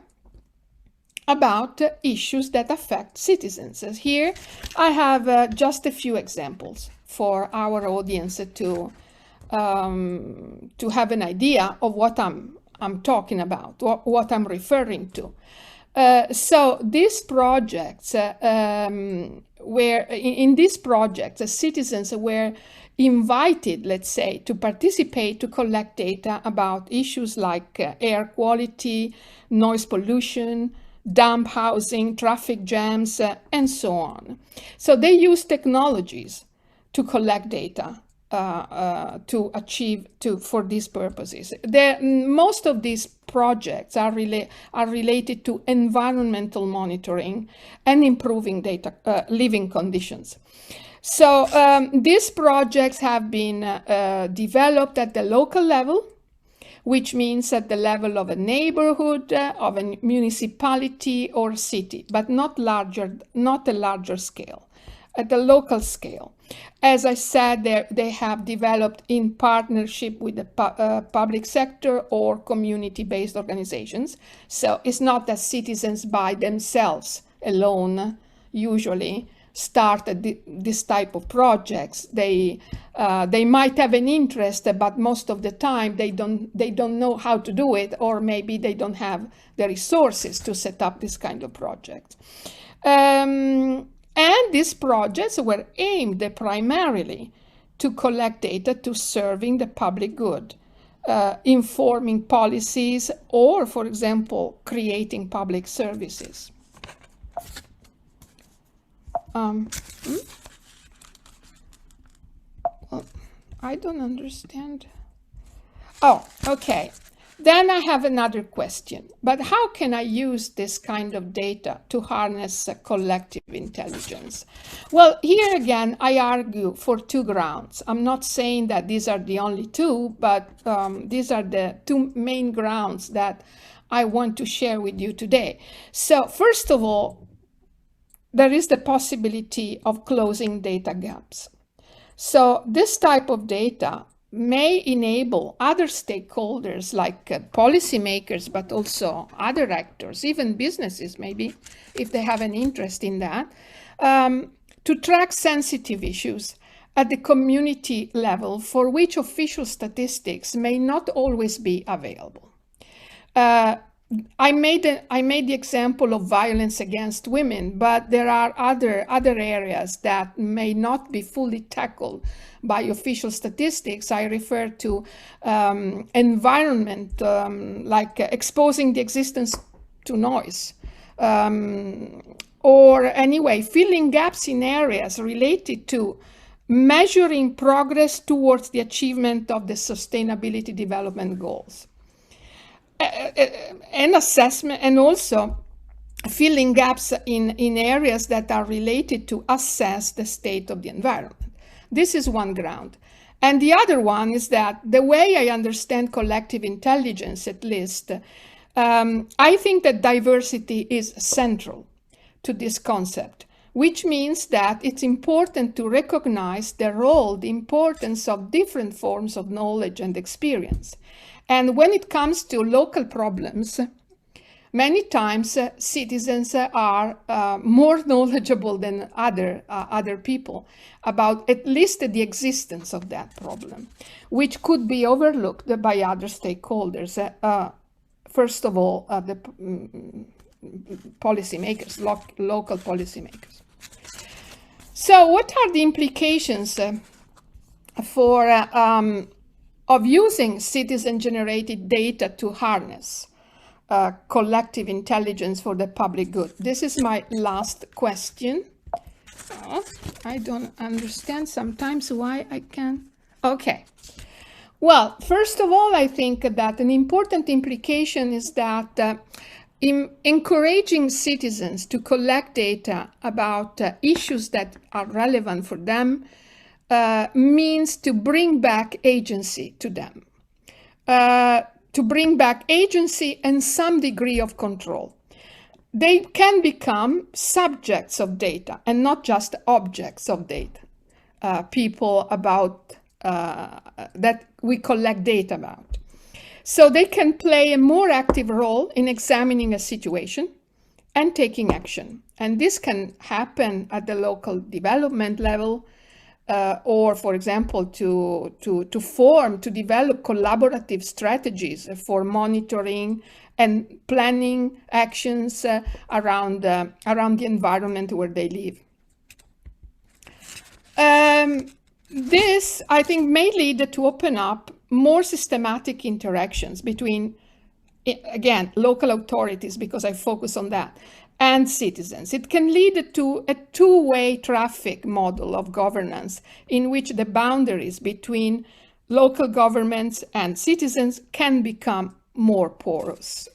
about issues that affect citizens. Here I have just a few examples for our audience to have an idea of what I'm talking about, what I'm referring to. So these projects, in these projects, citizens were invited, let's say, to participate to collect data about issues like air quality, noise pollution, dump housing, traffic jams, and so on. So they use technologies to collect data for these purposes. Most of these projects are related to environmental monitoring and improving data living conditions. So these projects have been developed at the local level, which means at the level of a neighborhood, of a municipality or city, but not a larger scale, at the local scale. As I said, they have developed in partnership with the public sector or community-based organizations. So it's not that citizens by themselves alone usually start this type of projects. They might have an interest, but most of the time they don't know how to do it, or maybe they don't have the resources to set up this kind of project. And these projects were aimed primarily to collect data to serving the public good, informing policies, or, for example, creating public services. I don't understand. Oh, okay. Then I have another question. But how can I use this kind of data to harness collective intelligence? Well, here again, I argue for two grounds. I'm not saying that these are the only two, but these are the two main grounds that I want to share with you today. So first of all, there is the possibility of closing data gaps. So this type of data may enable other stakeholders like policymakers, but also other actors, even businesses maybe, if they have an interest in that, to track sensitive issues at the community level for which official statistics may not always be available. I made the example of violence against women, but there are other areas that may not be fully tackled by official statistics. I refer to environment, like exposing the existence to noise, or anyway, filling gaps in areas related to measuring progress towards the achievement of the Sustainability Development Goals. An assessment, and also filling gaps in areas that are related to assess the state of the environment. This is one ground. And the other one is that the way I understand collective intelligence, at least, I think that diversity is central to this concept, which means that it's important to recognize the role, the importance of different forms of knowledge and experience. And when it comes to local problems, many times citizens are more knowledgeable than other people about at least the existence of that problem, which could be overlooked by other stakeholders. First of all, policymakers, local policymakers. So what are the implications of using citizen-generated data to harness collective intelligence for the public good? This is my last question. I don't understand sometimes why I can. Okay. Well, first of all, I think that an important implication is that encouraging citizens to collect data about issues that are relevant for them means to bring back agency to them, to bring back agency and some degree of control. They can become subjects of data and not just objects of data, people about that we collect data about. So they can play a more active role in examining a situation and taking action. And this can happen at the local development level, or, for example, to develop collaborative strategies for monitoring and planning actions around the environment where they live. This, I think, may lead to open up more systematic interactions between, again, local authorities, because I focus on that, and citizens. It can lead to a two-way traffic model of governance in which the boundaries between local governments and citizens can become more porous.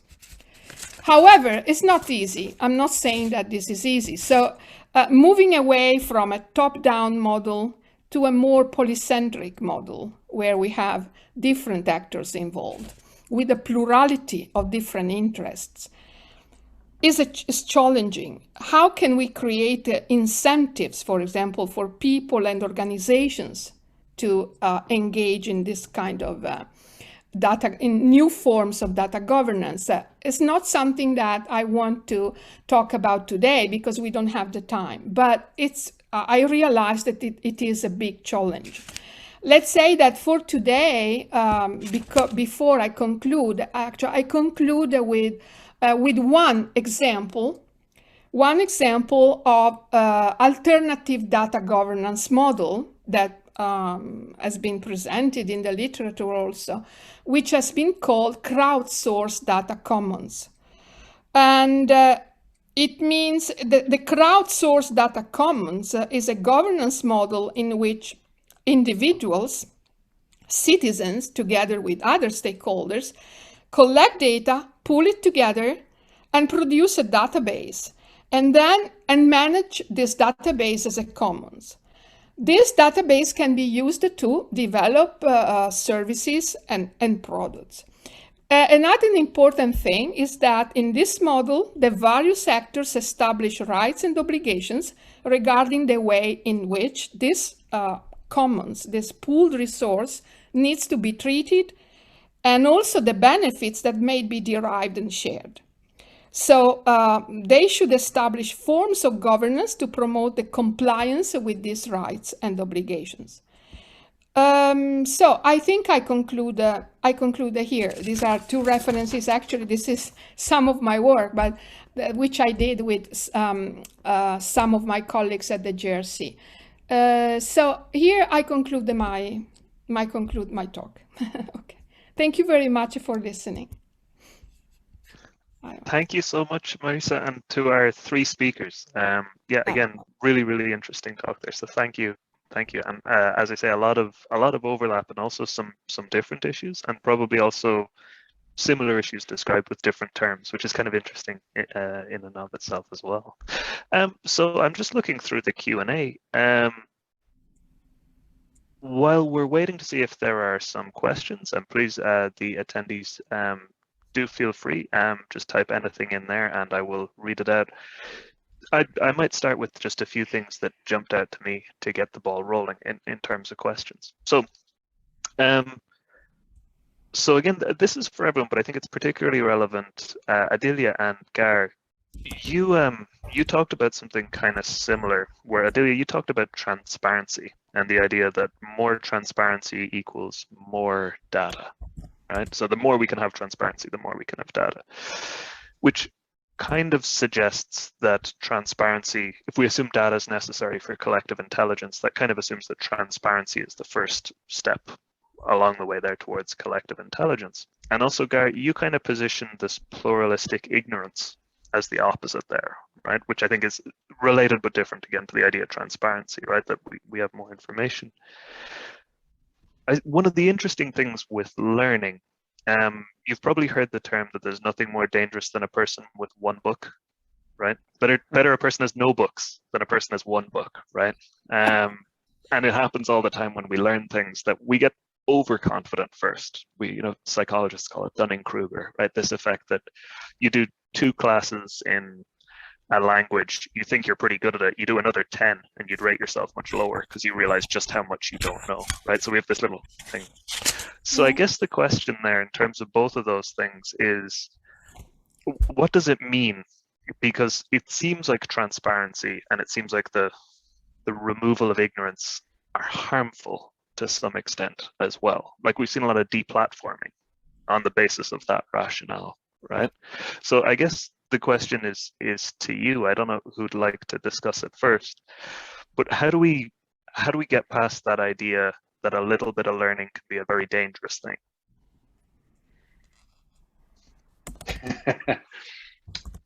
However, it's not easy. I'm not saying that this is easy. So moving away from a top-down model to a more polycentric model where we have different actors involved with a plurality of different interests is challenging. How can we create incentives, for example, for people and organizations to engage in this kind of data, in new forms of data governance? It's not something that I want to talk about today because we don't have the time, but I realize that it is a big challenge. Let's say that for today, before I conclude, actually I conclude with one example of alternative data governance model that has been presented in the literature also, which has been called crowdsource data commons. And it means that the crowdsource data commons is a governance model in which individuals, citizens, together with other stakeholders, collect data, pull it together, and produce a database, and manage this database as a commons. This database can be used to develop services and products. Another important thing is that in this model, the various actors establish rights and obligations regarding the way in which this commons, this pooled resource, needs to be treated, and also the benefits that may be derived and shared. So they should establish forms of governance to promote the compliance with these rights and obligations. So I think I conclude here. These are two references. Actually, this is some of my work, but which I did with some of my colleagues at the JRC. So here I conclude my talk. Okay. Thank you very much for listening. Thank you so much, Marisa, and to our three speakers. Yeah, again, really, really interesting talk there. So thank you. Thank you. And as I say, a lot of overlap and also some different issues, and probably also similar issues described with different terms, which is kind of interesting in and of itself as well. So I'm just looking through the Q&A. While we're waiting to see if there are some questions, and please, the attendees, do feel free, just type anything in there and I will read it out. I might start with just a few things that jumped out to me to get the ball rolling in terms of questions. So, so again, this is for everyone, but I think it's particularly relevant. Adelia and Gar, you talked about something kind of similar, where Adelia, you talked about transparency and the idea that more transparency equals more data, right? So the more we can have transparency, the more we can have data, which kind of suggests that transparency, if we assume data is necessary for collective intelligence, that kind of assumes that transparency is the first step along the way there towards collective intelligence. And also, Gar, you kind of position this pluralistic ignorance as the opposite there, right? Which I think is related but different again to the idea of transparency, right? That we have more information. One of the interesting things with learning, you've probably heard the term that there's nothing more dangerous than a person with one book, right? Better a person has no books than a person has one book, right? And it happens all the time when we learn things that we get overconfident first. Psychologists call it Dunning-Kruger, right? This effect that you do 2 classes in a language, you think you're pretty good at it, you do another 10 and you'd rate yourself much lower because you realize just how much you don't know, right? So we have this little thing. So I guess the question there in terms of both of those things is, what does it mean? Because it seems like transparency and it seems like the removal of ignorance are harmful to some extent as well. Like we've seen a lot of deplatforming on the basis of that rationale, right? So I guess the question is to you. I don't know who'd like to discuss it first, but how do we get past that idea that a little bit of learning can be a very dangerous thing?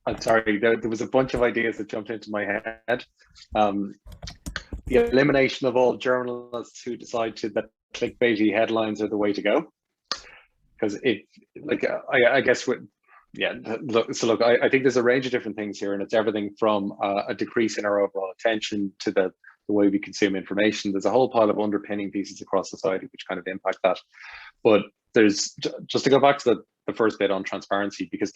I'm sorry, there was a bunch of ideas that jumped into my head. The elimination of all journalists who decide that clickbaity headlines are the way to go. Because I guess I think there's a range of different things here, and it's everything from a decrease in our overall attention to the way we consume information. There's a whole pile of underpinning pieces across society which kind of impact that. But there's, just to go back to the first bit on transparency, because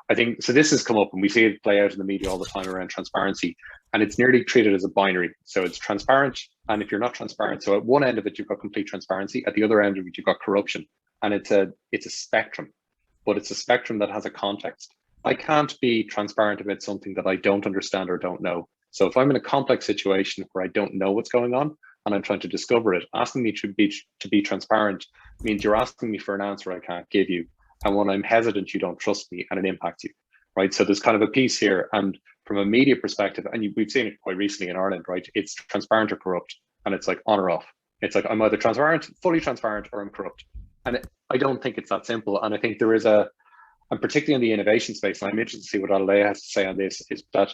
I think, so this has come up and we see it play out in the media all the time around transparency, and it's nearly treated as a binary. So it's transparent, and if you're not transparent, so at one end of it, you've got complete transparency, at the other end of it, you've got corruption. And it's a spectrum, but it's a spectrum that has a context. I can't be transparent about something that I don't understand or don't know. So if I'm in a complex situation where I don't know what's going on and I'm trying to discover it, asking me to be transparent means you're asking me for an answer I can't give you. And when I'm hesitant, you don't trust me and it impacts you, right? So there's kind of a piece here. And from a media perspective, and we've seen it quite recently in Ireland, right? It's transparent or corrupt, and it's like on or off. It's like I'm either transparent, fully transparent, or I'm corrupt. And I don't think it's that simple. And I think there is and particularly in the innovation space, and I'm interested to see what Alea has to say on this, is that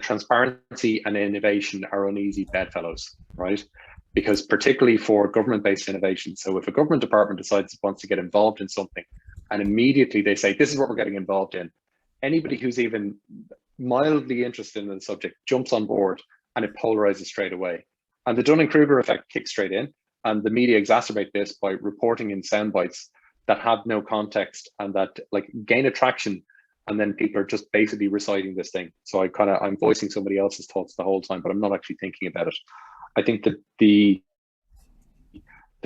transparency and innovation are uneasy bedfellows, right? Because particularly for government-based innovation, so if a government department decides it wants to get involved in something, and immediately they say, this is what we're getting involved in, anybody who's even mildly interested in the subject jumps on board and it polarizes straight away. And the Dunning-Kruger effect kicks straight in, and the media exacerbate this by reporting in sound bites that have no context and that like gain attraction, and then people are just basically reciting this thing. So I'm voicing somebody else's thoughts the whole time, but I'm not actually thinking about it. I think that the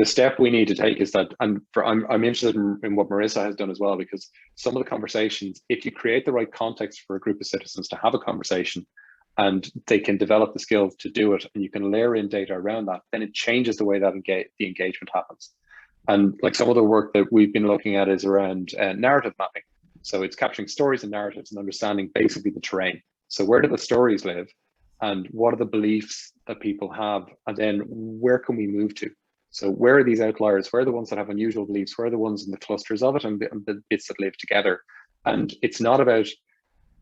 step we need to take is that, and I'm interested in what Marissa has done as well, because some of the conversations, if you create the right context for a group of citizens to have a conversation, and they can develop the skills to do it, and you can layer in data around that, then it changes the way that the engagement happens. And like some of the work that we've been looking at is around narrative mapping. So it's capturing stories and narratives and understanding basically the terrain. So where do the stories live, and what are the beliefs that people have, and then where can we move to? So where are these outliers? Where are the ones that have unusual beliefs? Where are the ones in the clusters of it, and the bits that live together? And it's not about,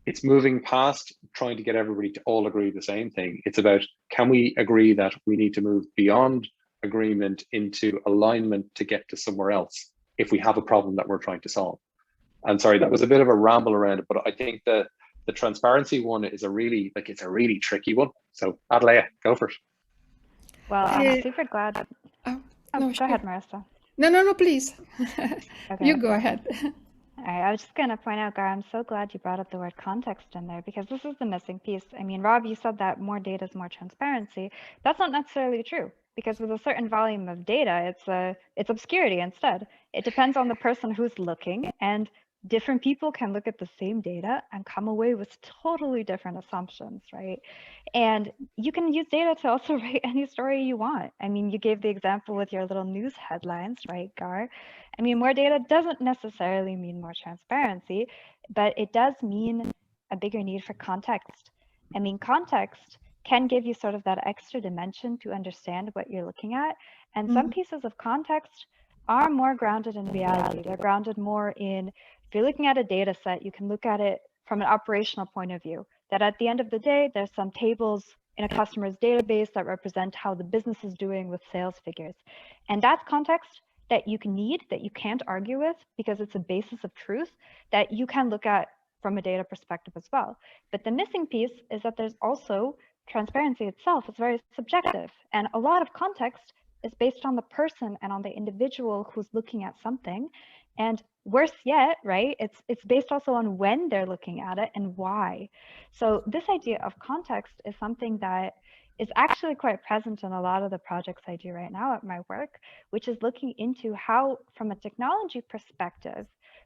it's moving past trying to get everybody to all agree the same thing. It's about, can we agree that we need to move beyond agreement into alignment to get to somewhere else if we have a problem that we're trying to solve? And sorry, that was a bit of a ramble around it, but I think the transparency one is it's a really tricky one. So Adelaide, go for it. Well, I'm super glad. No, go ahead, Marissa. No, please. Okay. You go ahead. All right, I was just going to point out, Gar, I'm so glad you brought up the word context in there, because this is the missing piece. I mean, Rob, you said that more data is more transparency. That's not necessarily true, because with a certain volume of data, it's obscurity instead. It depends on the person who's looking, and different people can look at the same data and come away with totally different assumptions, right? And you can use data to also write any story you want. I mean, you gave the example with your little news headlines, right, Gar? I mean, more data doesn't necessarily mean more transparency, but it does mean a bigger need for context. I mean, context can give you sort of that extra dimension to understand what you're looking at. And some pieces of context are more grounded in reality. They're grounded more in, if you're looking at a data set, you can look at it from an operational point of view, that at the end of the day, there's some tables in a customer's database that represent how the business is doing with sales figures. And that's context that you can need, that you can't argue with, because it's a basis of truth that you can look at from a data perspective as well. But the missing piece is that there's also transparency itself. It's very subjective. And a lot of context is based on the person and on the individual who's looking at something. And worse yet, right, it's based also on when they're looking at it and why. So this idea of context is something that is actually quite present in a lot of the projects I do right now at my work, which is looking into how, from a technology perspective,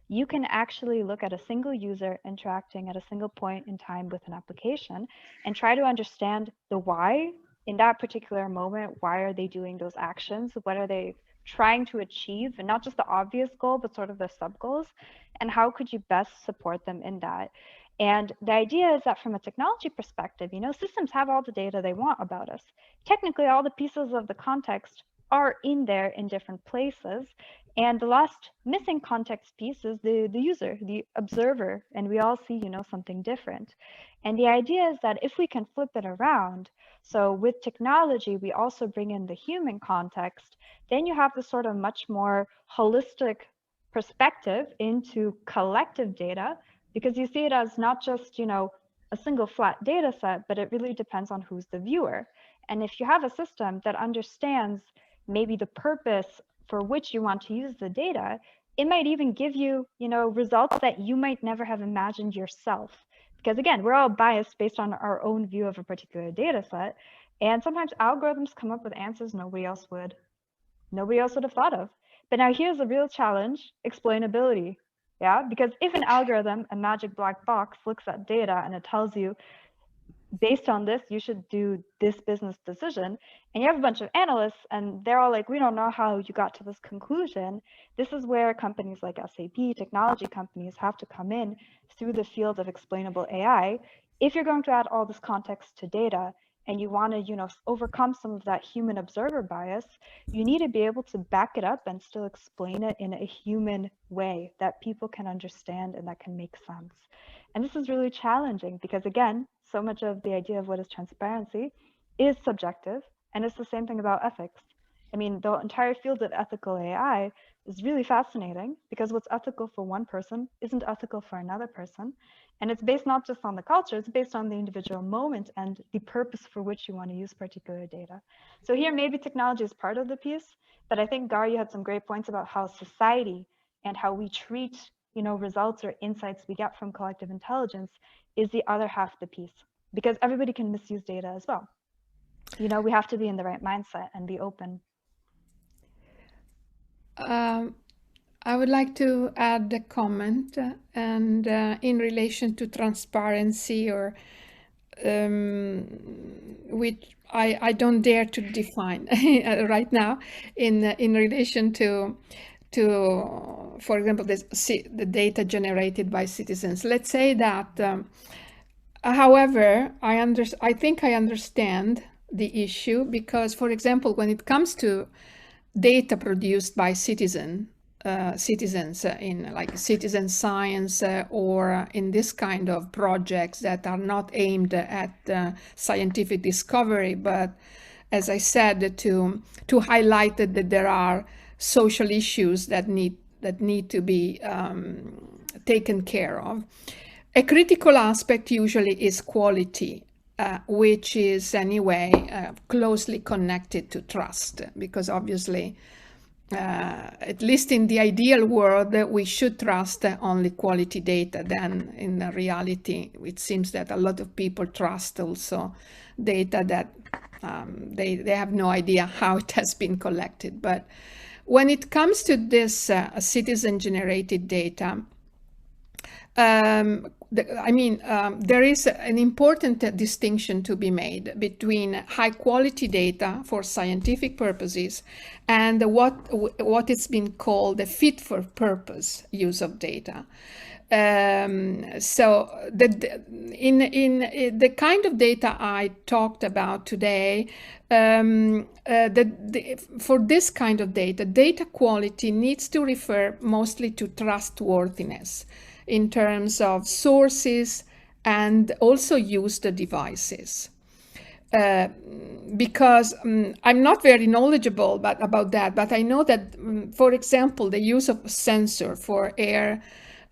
you can actually look at a single user interacting at a single point in time with an application and try to understand the why in that particular moment. Why are they doing those actions? What are they trying to achieve? And not just the obvious goal, but sort of the sub goals. And how could you best support them in that? And the idea is that from a technology perspective, you know, systems have all the data they want about us. Technically, all the pieces of the context are in there in different places. And the last missing context piece is the user, the observer, and we all see, you know, something different. And the idea is that if we can flip it around, so with technology, we also bring in the human context, then you have this sort of much more holistic perspective into collective data, because you see it as not just, you know, a single flat data set, but it really depends on who's the viewer. And if you have a system that understands maybe the purpose for which you want to use the data, it might even give you, you know, results that you might never have imagined yourself. Because again, we're all biased based on our own view of a particular data set. And sometimes algorithms come up with answers nobody else would have thought of. But now here's a real challenge: explainability. Yeah, because if an algorithm, a magic black box, looks at data and it tells you, based on this, you should do this business decision, and you have a bunch of analysts and they're all like, we don't know how you got to this conclusion. This is where companies like SAP, technology companies, have to come in through the field of explainable AI. If you're going to add all this context to data and you want to, you know, overcome some of that human observer bias, you need to be able to back it up and still explain it in a human way that people can understand and that can make sense. And this is really challenging because, again, so much of the idea of what is transparency is subjective, and it's the same thing about ethics. I mean, the entire field of ethical AI is really fascinating because what's ethical for one person isn't ethical for another person. And it's based not just on the culture, it's based on the individual moment and the purpose for which you want to use particular data. So here, maybe technology is part of the piece, but I think, Gar, you had some great points about how society and how we treat, you know, results or insights we get from collective intelligence is the other half of the piece, because everybody can misuse data as well. You know, we have to be in the right mindset and be open. I would like to add a comment, and in relation to transparency, or which I don't dare to define right now, in relation to for example, the data generated by citizens. Let's say that, however, I think I understand the issue, because, for example, when it comes to data produced by citizens in like citizen science or in this kind of projects that are not aimed at scientific discovery, but, as I said, to highlight that there are social issues that need to be taken care of. A critical aspect usually is quality, which is anyway closely connected to trust, because obviously, at least in the ideal world, we should trust only quality data. Then in reality, it seems that a lot of people trust also data that they have no idea how it has been collected. But when it comes to this citizen-generated data, there is an important distinction to be made between high quality data for scientific purposes and what it's been called the fit for purpose use of data. So in the kind of data I talked about today, for this kind of data quality needs to refer mostly to trustworthiness in terms of sources and also used devices. Because I'm not very knowledgeable about that, but I know that, for example, the use of sensor for air,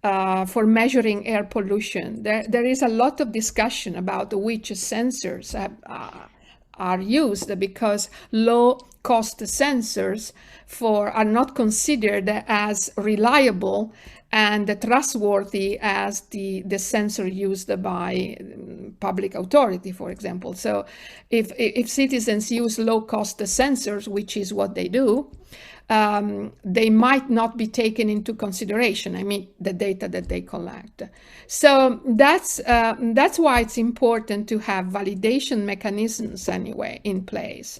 for measuring air pollution, there is a lot of discussion about which sensors are used, because low-cost sensors are not considered as reliable and trustworthy as the sensor used by public authority, for example. So if citizens use low-cost sensors, which is what they do, they might not be taken into consideration, the data that they collect. So that's why it's important to have validation mechanisms anyway in place.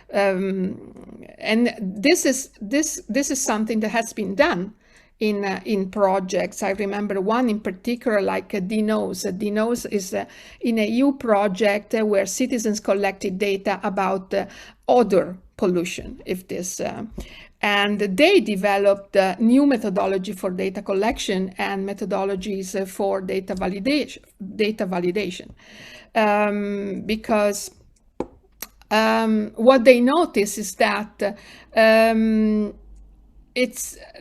And this is something that has been done in projects. I remember one in particular, like DNOS. DNOS is in a EU project where citizens collected data about odor pollution, and they developed a new methodology for data collection and methodologies for data validation. Because what they notice is that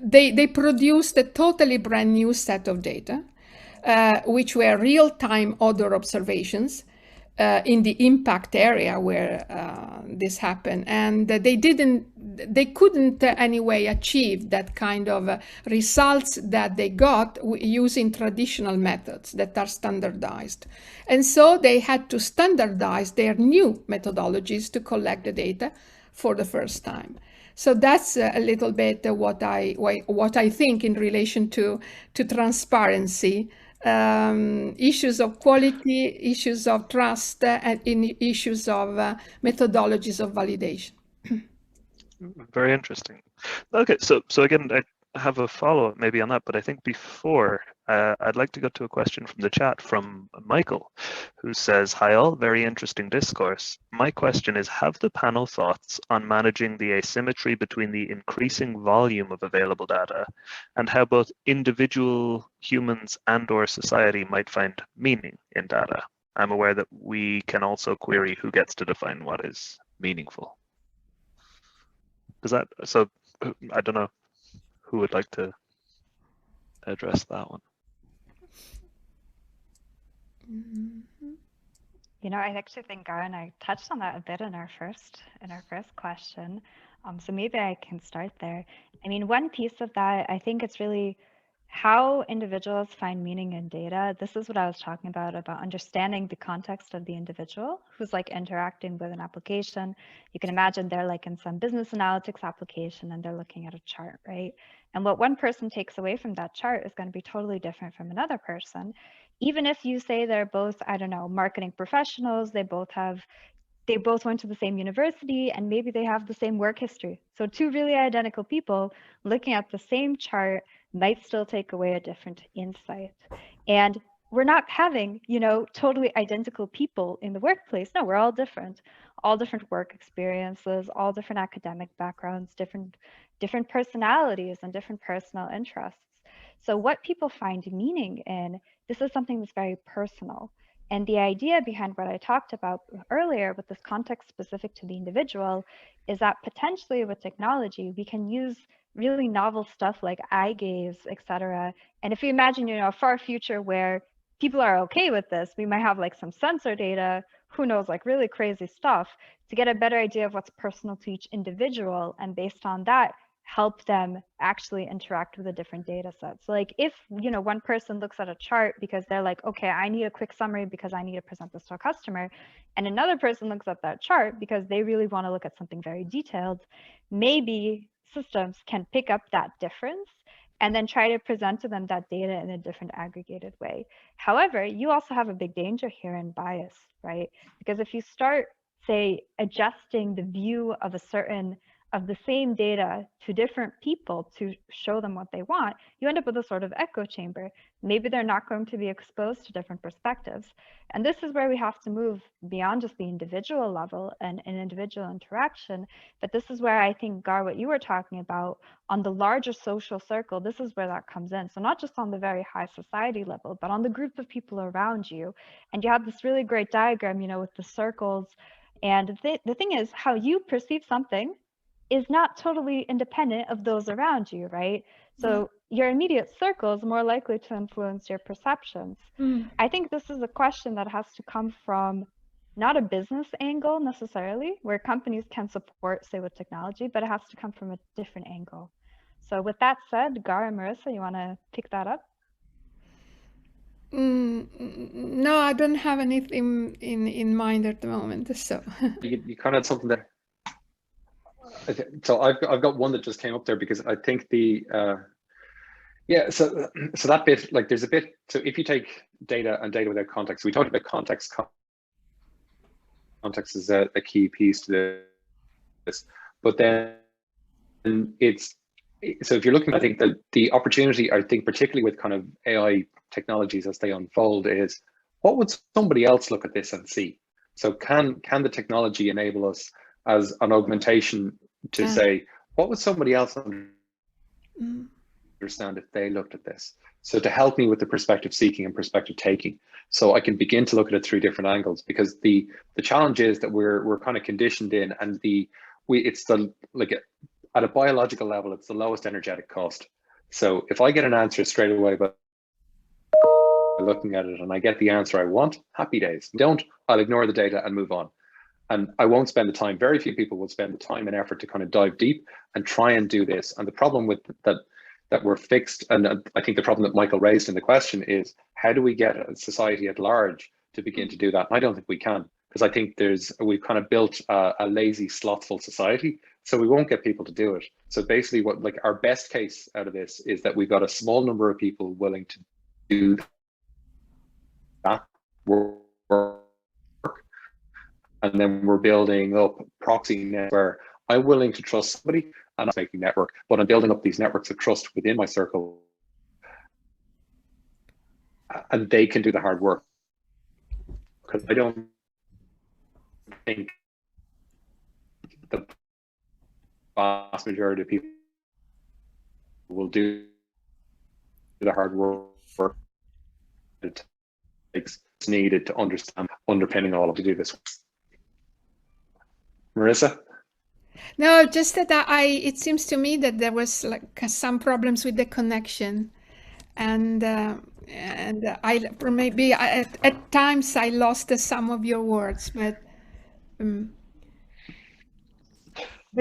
they produced a totally brand new set of data, which were real-time odor observations in the impact area where this happened, and they couldn't anyway achieve that kind of results that they got using traditional methods that are standardized. And so they had to standardize their new methodologies to collect the data for the first time. So that's a little bit what I think in relation to transparency, issues of quality, issues of trust, and issues of methodologies of validation. Very interesting. Okay, so again, I have a follow-up maybe on that, but I think before, I'd like to go to a question from the chat from Michael, who says, "Hi all, very interesting discourse. My question is, have the panel thoughts on managing the asymmetry between the increasing volume of available data and how both individual humans and/or society might find meaning in data? I'm aware that we can also query who gets to define what is meaningful." So I don't know who would like to address that one. I actually think Gar and I touched on that a bit in our first question. So maybe I can start there. One piece of that, I think it's really how individuals find meaning in data. This is what I was talking about understanding the context of the individual who's interacting with an application. You can imagine they're in some business analytics application and they're looking at a chart, right? And what one person takes away from that chart is going to be totally different from another person. Even if you say they're both, I don't know, marketing professionals, they both went to the same university, and maybe they have the same work history. So two really identical people looking at the same chart might still take away a different insight. And we're not having, totally identical people in the workplace. No, we're all different work experiences, all different academic backgrounds, different personalities and different personal interests. So what people find meaning in, this is something that's very personal. And the idea behind what I talked about earlier with this context specific to the individual is that potentially with technology, we can use really novel stuff like eye gaze, etc. And if you imagine, a far future where people are okay with this, we might have some sensor data, who knows, really crazy stuff, to get a better idea of what's personal to each individual. And based on that, help them actually interact with a different data set. So if, one person looks at a chart because they're like, okay, I need a quick summary because I need to present this to a customer, and another person looks at that chart because they really want to look at something very detailed, maybe systems can pick up that difference and then try to present to them that data in a different aggregated way. However, you also have a big danger here in bias, right? Because if you start, say, adjusting the view of the same data to different people to show them what they want, you end up with a sort of echo chamber. Maybe they're not going to be exposed to different perspectives. And this is where we have to move beyond just the individual level and an individual interaction. But this is where I think, Gar, what you were talking about on the larger social circle, this is where that comes in. So not just on the very high society level, but on the group of people around you. And you have this really great diagram, you know, with the circles. And the thing is, how you perceive something is not totally independent of those around you, right? So your immediate circle is more likely to influence your perceptions. I think this is a question that has to come from not a business angle necessarily, where companies can support, say, with technology, but it has to come from a different angle. So with that said, Gar and Marissa, you want to pick that up? No, I don't have anything in mind at the moment. So you kind of had something there. So I've got one that just came up there because I think so that bit, like there's a bit, so if you take data and data without context, we talked about context. Context is a key piece to this, but then so if you're looking, I think that the opportunity, I think particularly with kind of AI technologies as they unfold, is what would somebody else look at this and see? So can the technology enable us as an augmentation to say, what would somebody else understand if they looked at this? So to help me with the perspective seeking and perspective taking, so I can begin to look at it through different angles, because the challenge is that we're kind of conditioned in, and at a biological level, it's the lowest energetic cost. So if I get an answer straight away by looking at it and I get the answer I want, happy days. Don't, I'll ignore the data and move on. And I won't spend the time, very few people will spend the time and effort to kind of dive deep and try and do this. And the problem with that we're fixed, and I think the problem that Michael raised in the question is, how do we get a society at large to begin to do that? And I don't think we can, because I think we've kind of built a lazy, slothful society, so we won't get people to do it. So basically what, like, our best case out of this is that we've got a small number of people willing to do that work, and then we're building up proxy network where I'm willing to trust somebody, and I'm making network, but I'm building up these networks of trust within my circle, and they can do the hard work. Because I don't think the vast majority of people will do the hard work it takes needed to understand underpinning all of to do this. Marissa? no, just that it seems to me that there was like some problems with the connection, and maybe at times I lost some of your words, but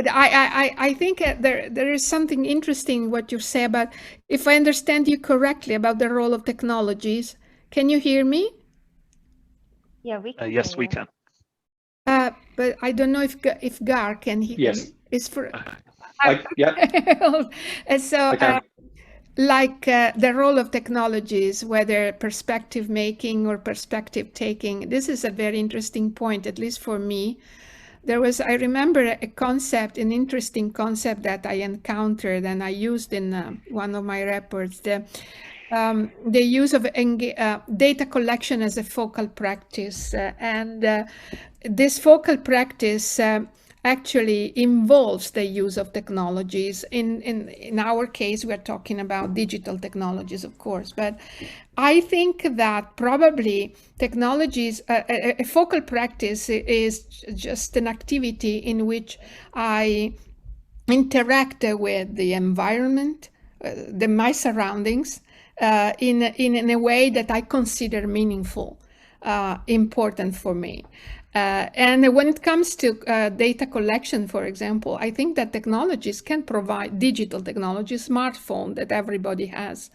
I think there is something interesting what you say about, if I understand you correctly, about the role of technologies. Can you hear me? Yeah, we can. Yes, we can. But I don't know if Gar can hear. Yes. It's for. Yeah. So, the role of technologies, whether perspective making or perspective taking, this is a very interesting point, at least for me. I remember an interesting concept that I encountered and I used in one of my reports, the use of data collection as a focal practice. And this focal practice actually involves the use of technologies. In our case, we're talking about digital technologies, of course, but I think that probably technologies, a focal practice is just an activity in which I interact with the environment, my surroundings, in a way that I consider meaningful, important for me. And when it comes to data collection, for example, I think that technologies can provide, digital technology, smartphone that everybody has,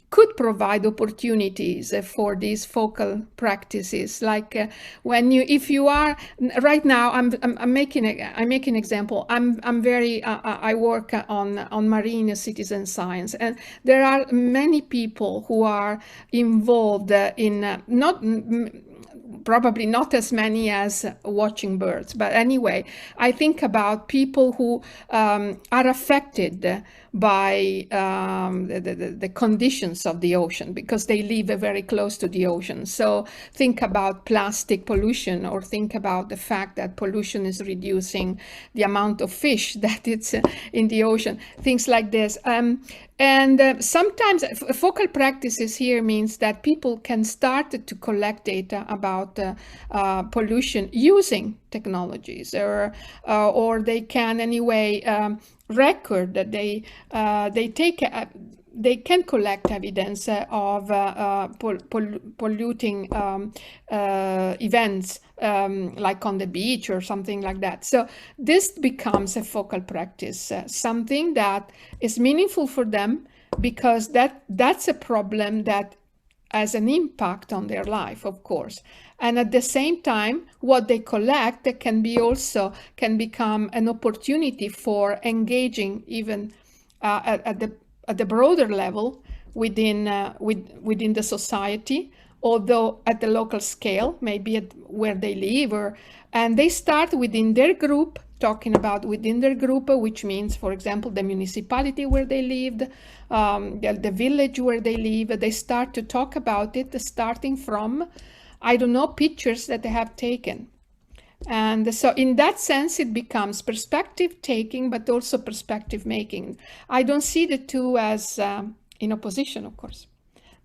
could provide opportunities for these focal practices. Like if you are right now, I make an example. I work on marine citizen science, and there are many people who are involved in probably not as many as watching birds, but anyway, I think about people who are affected by the conditions of the ocean because they live very close to the ocean. So think about plastic pollution, or think about the fact that pollution is reducing the amount of fish that it's in the ocean, things like this. And sometimes focal practices here means that people can start to collect data about pollution using technologies, or they can anyway record that they can collect evidence of polluting events, like on the beach or something like that. So this becomes a focal practice, something that is meaningful for them, because that's a problem that has an impact on their life, of course. And at the same time, what they collect can become an opportunity for engaging even at the broader level within the society, although at the local scale, maybe at where they live, and they start within their group, talking about within their group, which means, for example, the municipality where they lived, the village where they live. They start to talk about it, starting from, I don't know, pictures that they have taken. And so in that sense, it becomes perspective taking, but also perspective making. I don't see the two as in opposition, of course.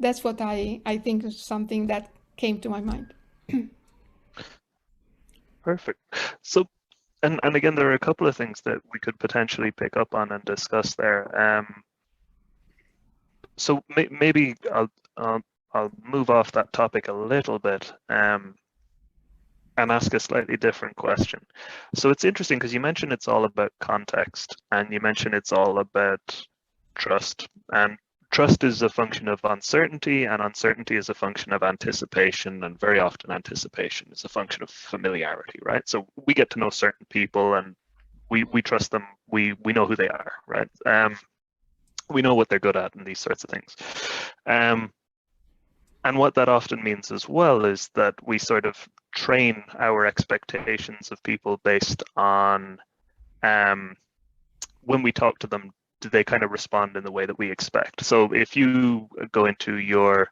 That's what I think is something that came to my mind. Perfect. So, and again, there are a couple of things that we could potentially pick up on and discuss there. So maybe I'll move off that topic a little bit and ask a slightly different question. So it's interesting because you mentioned it's all about context, and you mentioned it's all about trust. And trust is a function of uncertainty, and uncertainty is a function of anticipation, and very often anticipation is a function of familiarity, right? So we get to know certain people, and we trust them. We know who they are, right? We know what they're good at and these sorts of things. And what that often means as well is that we sort of train our expectations of people based on when we talk to them, do they kind of respond in the way that we expect? So if you go into your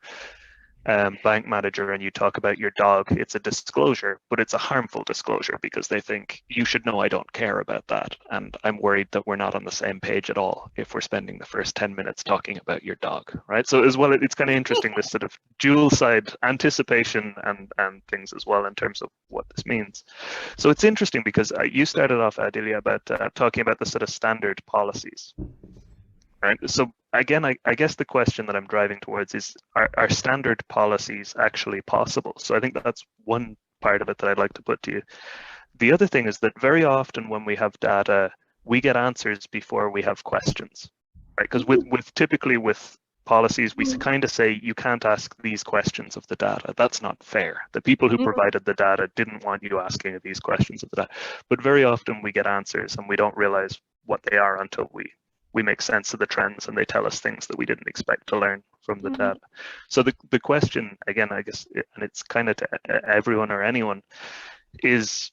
bank manager and you talk about your dog, it's a disclosure, but it's a harmful disclosure because they think you should know I don't care about that. And I'm worried that we're not on the same page at all if we're spending the first 10 minutes talking about your dog, right? So as well, it's kind of interesting, this sort of dual side anticipation and things as well in terms of what this means. So it's interesting because you started off, Adelia, about talking about the sort of standard policies. Right. So again, I guess the question that I'm driving towards is, are standard policies actually possible? So I think that's one part of it that I'd like to put to you. The other thing is that very often when we have data, we get answers before we have questions, right? Because typically with policies, we kind of say, you can't ask these questions of the data. That's not fair. The people who provided the data didn't want you asking these questions of the data. But very often we get answers and we don't realize what they are until we make sense of the trends, and they tell us things that we didn't expect to learn from the data. So the question, again, I guess, and it's kind of to everyone or anyone, is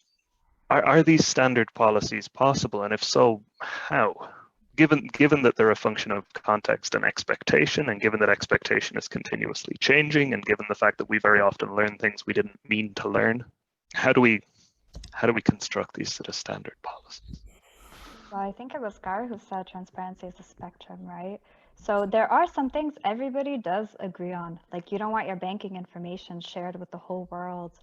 are these standard policies possible? And if so, how? Given that they're a function of context and expectation, and given that expectation is continuously changing, and given the fact that we very often learn things we didn't mean to learn, how do we construct these sort of standard policies? Well, I think it was Gar who said transparency is a spectrum, right? So there are some things everybody does agree on, like you don't want your banking information shared with the whole world.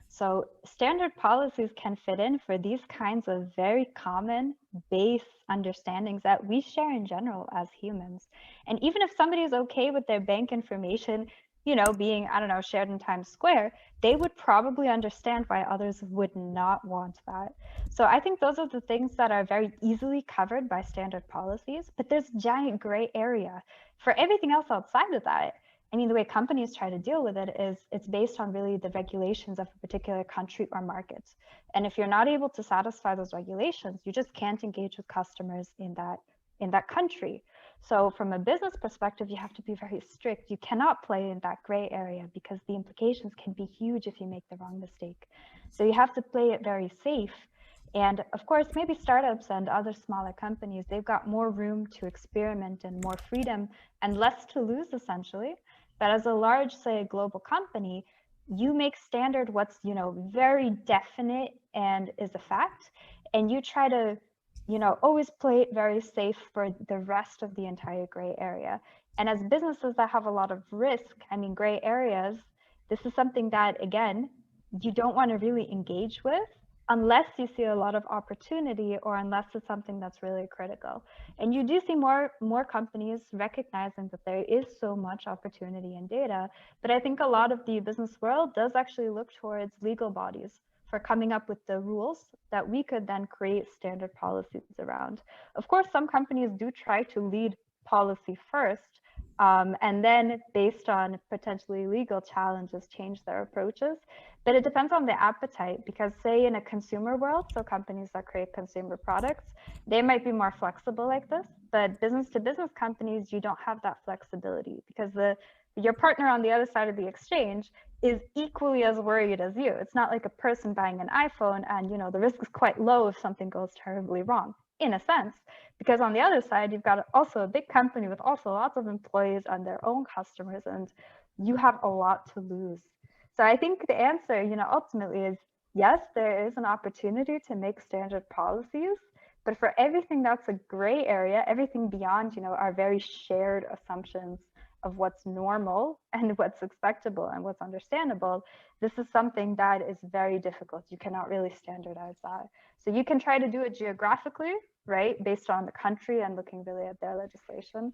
So standard policies can fit in for these kinds of very common base understandings that we share in general as humans. And even if somebody is okay with their bank information you know, being, I don't know, shared in Times Square, they would probably understand why others would not want that. So I think those are the things that are very easily covered by standard policies, but there's a giant gray area for everything else outside of that. I mean, the way companies try to deal with it is it's based on really the regulations of a particular country or market. And if you're not able to satisfy those regulations, you just can't engage with customers in that country. So from a business perspective, you have to be very strict. You cannot play in that gray area because the implications can be huge if you make the wrong mistake. So you have to play it very safe. And of course, maybe startups and other smaller companies, they've got more room to experiment and more freedom and less to lose, essentially. But as a large, say, global company, you make standard what's, you know, very definite and is a fact, and you try to, you know, always play it very safe for the rest of the entire gray area. And as businesses that have a lot of risk, I mean, gray areas, this is something that, again, you don't want to really engage with unless you see a lot of opportunity or unless it's something that's really critical. And you do see more companies recognizing that there is so much opportunity in data, but I think a lot of the business world does actually look towards legal bodies for coming up with the rules that we could then create standard policies around. Of course, some companies do try to lead policy first, and then based on potentially legal challenges, change their approaches. But it depends on the appetite, because say in a consumer world, so companies that create consumer products, they might be more flexible like this, but business to business companies, you don't have that flexibility because your partner on the other side of the exchange is equally as worried as you. It's not like a person buying an iPhone and, you know, the risk is quite low if something goes terribly wrong, in a sense, because on the other side, you've got also a big company with also lots of employees and their own customers, and you have a lot to lose. So I think the answer, you know, ultimately is yes, there is an opportunity to make standard policies, but for everything that's a gray area, everything beyond, you know, our very shared assumptions of what's normal and what's expectable and what's understandable, this is something that is very difficult. You cannot really standardize that. So you can try to do it geographically, right, based on the country and looking really at their legislation.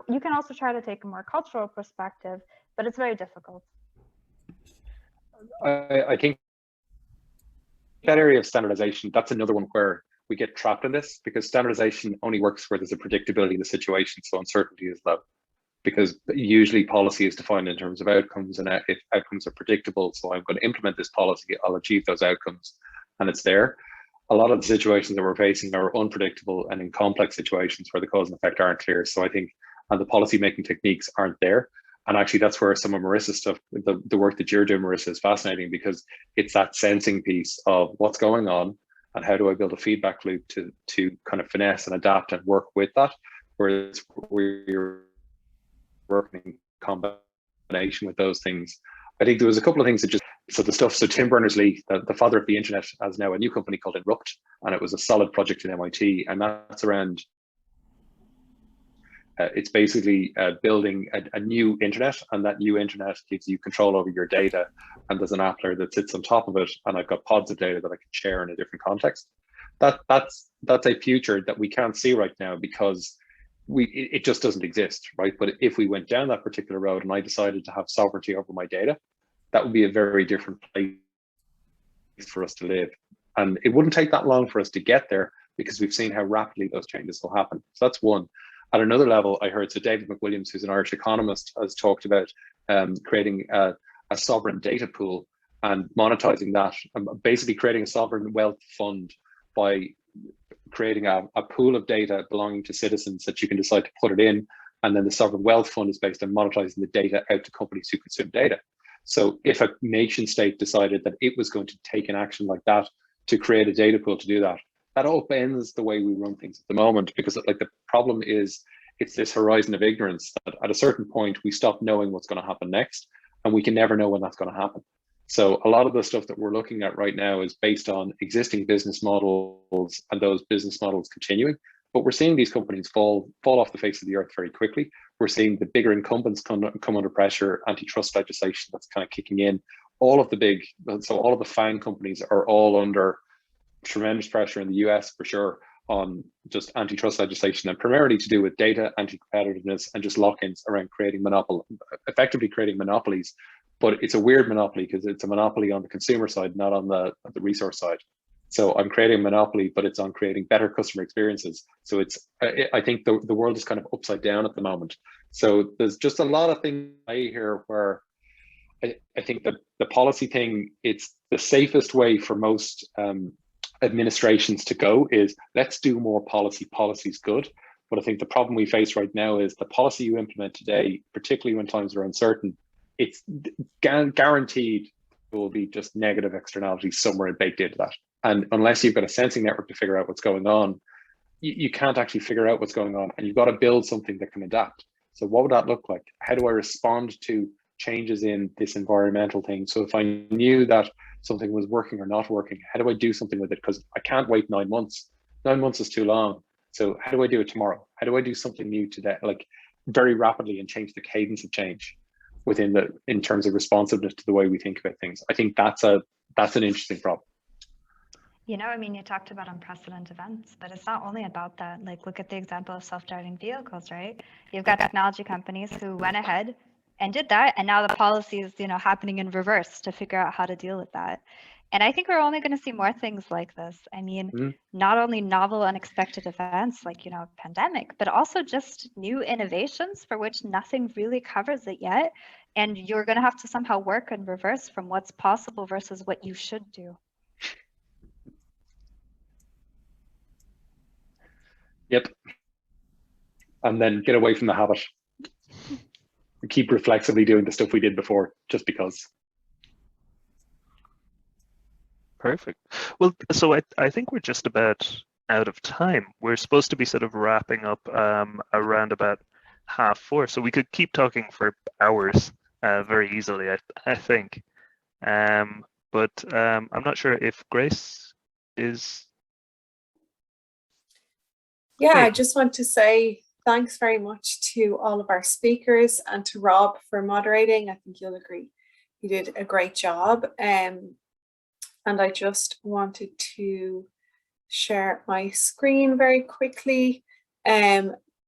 You can also try to take a more cultural perspective, but it's very difficult. I think that area of standardization, that's another one where we get trapped in this, because standardization only works where there's a predictability in the situation, so uncertainty is low. Because usually policy is defined in terms of outcomes, and if outcomes are predictable, so I'm going to implement this policy, I'll achieve those outcomes, and it's there. A lot of the situations that we're facing are unpredictable and in complex situations where the cause and effect aren't clear. So I think, and the policy making techniques aren't there. And actually that's where some of Marissa's stuff, the work that you're doing, Marissa, is fascinating, because it's that sensing piece of what's going on and how do I build a feedback loop to kind of finesse and adapt and work with that, whereas we're working in combination with those things. I think there was a couple of things that just, so Tim Berners-Lee, the father of the internet, has now a new company called Erupt, and it was a solid project in MIT, and that's around, it's basically building a new internet, and that new internet gives you control over your data, and there's an app layer that sits on top of it, and I've got pods of data that I can share in a different context. That's a future that we can't see right now because it just doesn't exist, right? But if we went down that particular road and I decided to have sovereignty over my data, that would be a very different place for us to live. And it wouldn't take that long for us to get there because we've seen how rapidly those changes will happen. So that's one. At another level, I heard, so David McWilliams, who's an Irish economist, has talked about creating a sovereign data pool and monetizing that, and basically creating a sovereign wealth fund by creating a pool of data belonging to citizens that you can decide to put it in, and then the sovereign wealth fund is based on monetizing the data out to companies who consume data. So if a nation state decided that it was going to take an action like that to create a data pool to do that, that upends the way we run things at the moment, because like the problem is it's this horizon of ignorance that at a certain point we stop knowing what's going to happen next, and we can never know when that's going to happen. So a lot of the stuff that we're looking at right now is based on existing business models and those business models continuing. But we're seeing these companies fall off the face of the earth very quickly. We're seeing the bigger incumbents come under pressure, antitrust legislation that's kind of kicking in. All of the FAANG companies are all under tremendous pressure in the US for sure. on just antitrust legislation, and primarily to do with data, anti-competitiveness, and just lock-ins around effectively creating monopolies. But it's a weird monopoly because it's a monopoly on the consumer side, not on the resource side. So I'm creating a monopoly, but it's on creating better customer experiences. So I think the world is kind of upside down at the moment. So there's just a lot of things here where I think that the policy thing, it's the safest way for most administrations to go is let's do more policy. Policy's good. But I think the problem we face right now is the policy you implement today, particularly when times are uncertain, it's guaranteed there will be just negative externalities somewhere baked into that. And unless you've got a sensing network to figure out what's going on, you can't actually figure out what's going on, and you've got to build something that can adapt. So what would that look like? How do I respond to changes in this environmental thing? So if I knew that something was working or not working, how do I do something with it? Because I can't wait 9 months. 9 months is too long. So how do I do it tomorrow? How do I do something new today, like very rapidly, and change the cadence of change in terms of responsiveness to the way we think about things? I think that's an interesting problem. You know, I mean, you talked about unprecedented events, but it's not only about that. Like, look at the example of self-driving vehicles, right? You've got technology companies who went ahead and did that, and now the policy is, happening in reverse to figure out how to deal with that. And I think we're only going to see more things like this. I mean, not only novel, unexpected events like, pandemic, but also just new innovations for which nothing really covers it yet. And you're going to have to somehow work in reverse from what's possible versus what you should do. Yep. And then get away from the habit. Keep reflexively doing the stuff we did before, just because. Perfect. Well, so I think we're just about out of time. We're supposed to be sort of wrapping up around about 4:30, so we could keep talking for hours very easily, I think. But I'm not sure if Grace is. Yeah, I just want to say thanks very much to all of our speakers and to Rob for moderating. I think you'll agree he did a great job. And I just wanted to share my screen very quickly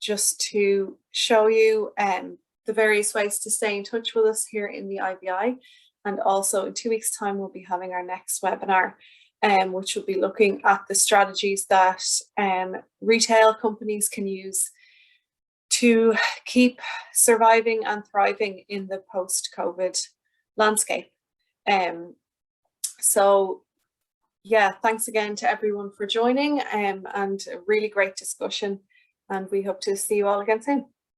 just to show you the various ways to stay in touch with us here in the IVI. And also in 2 weeks' time, we'll be having our next webinar, which will be looking at the strategies that retail companies can use to keep surviving and thriving in the post-COVID landscape. So yeah, thanks again to everyone for joining and a really great discussion, and we hope to see you all again soon.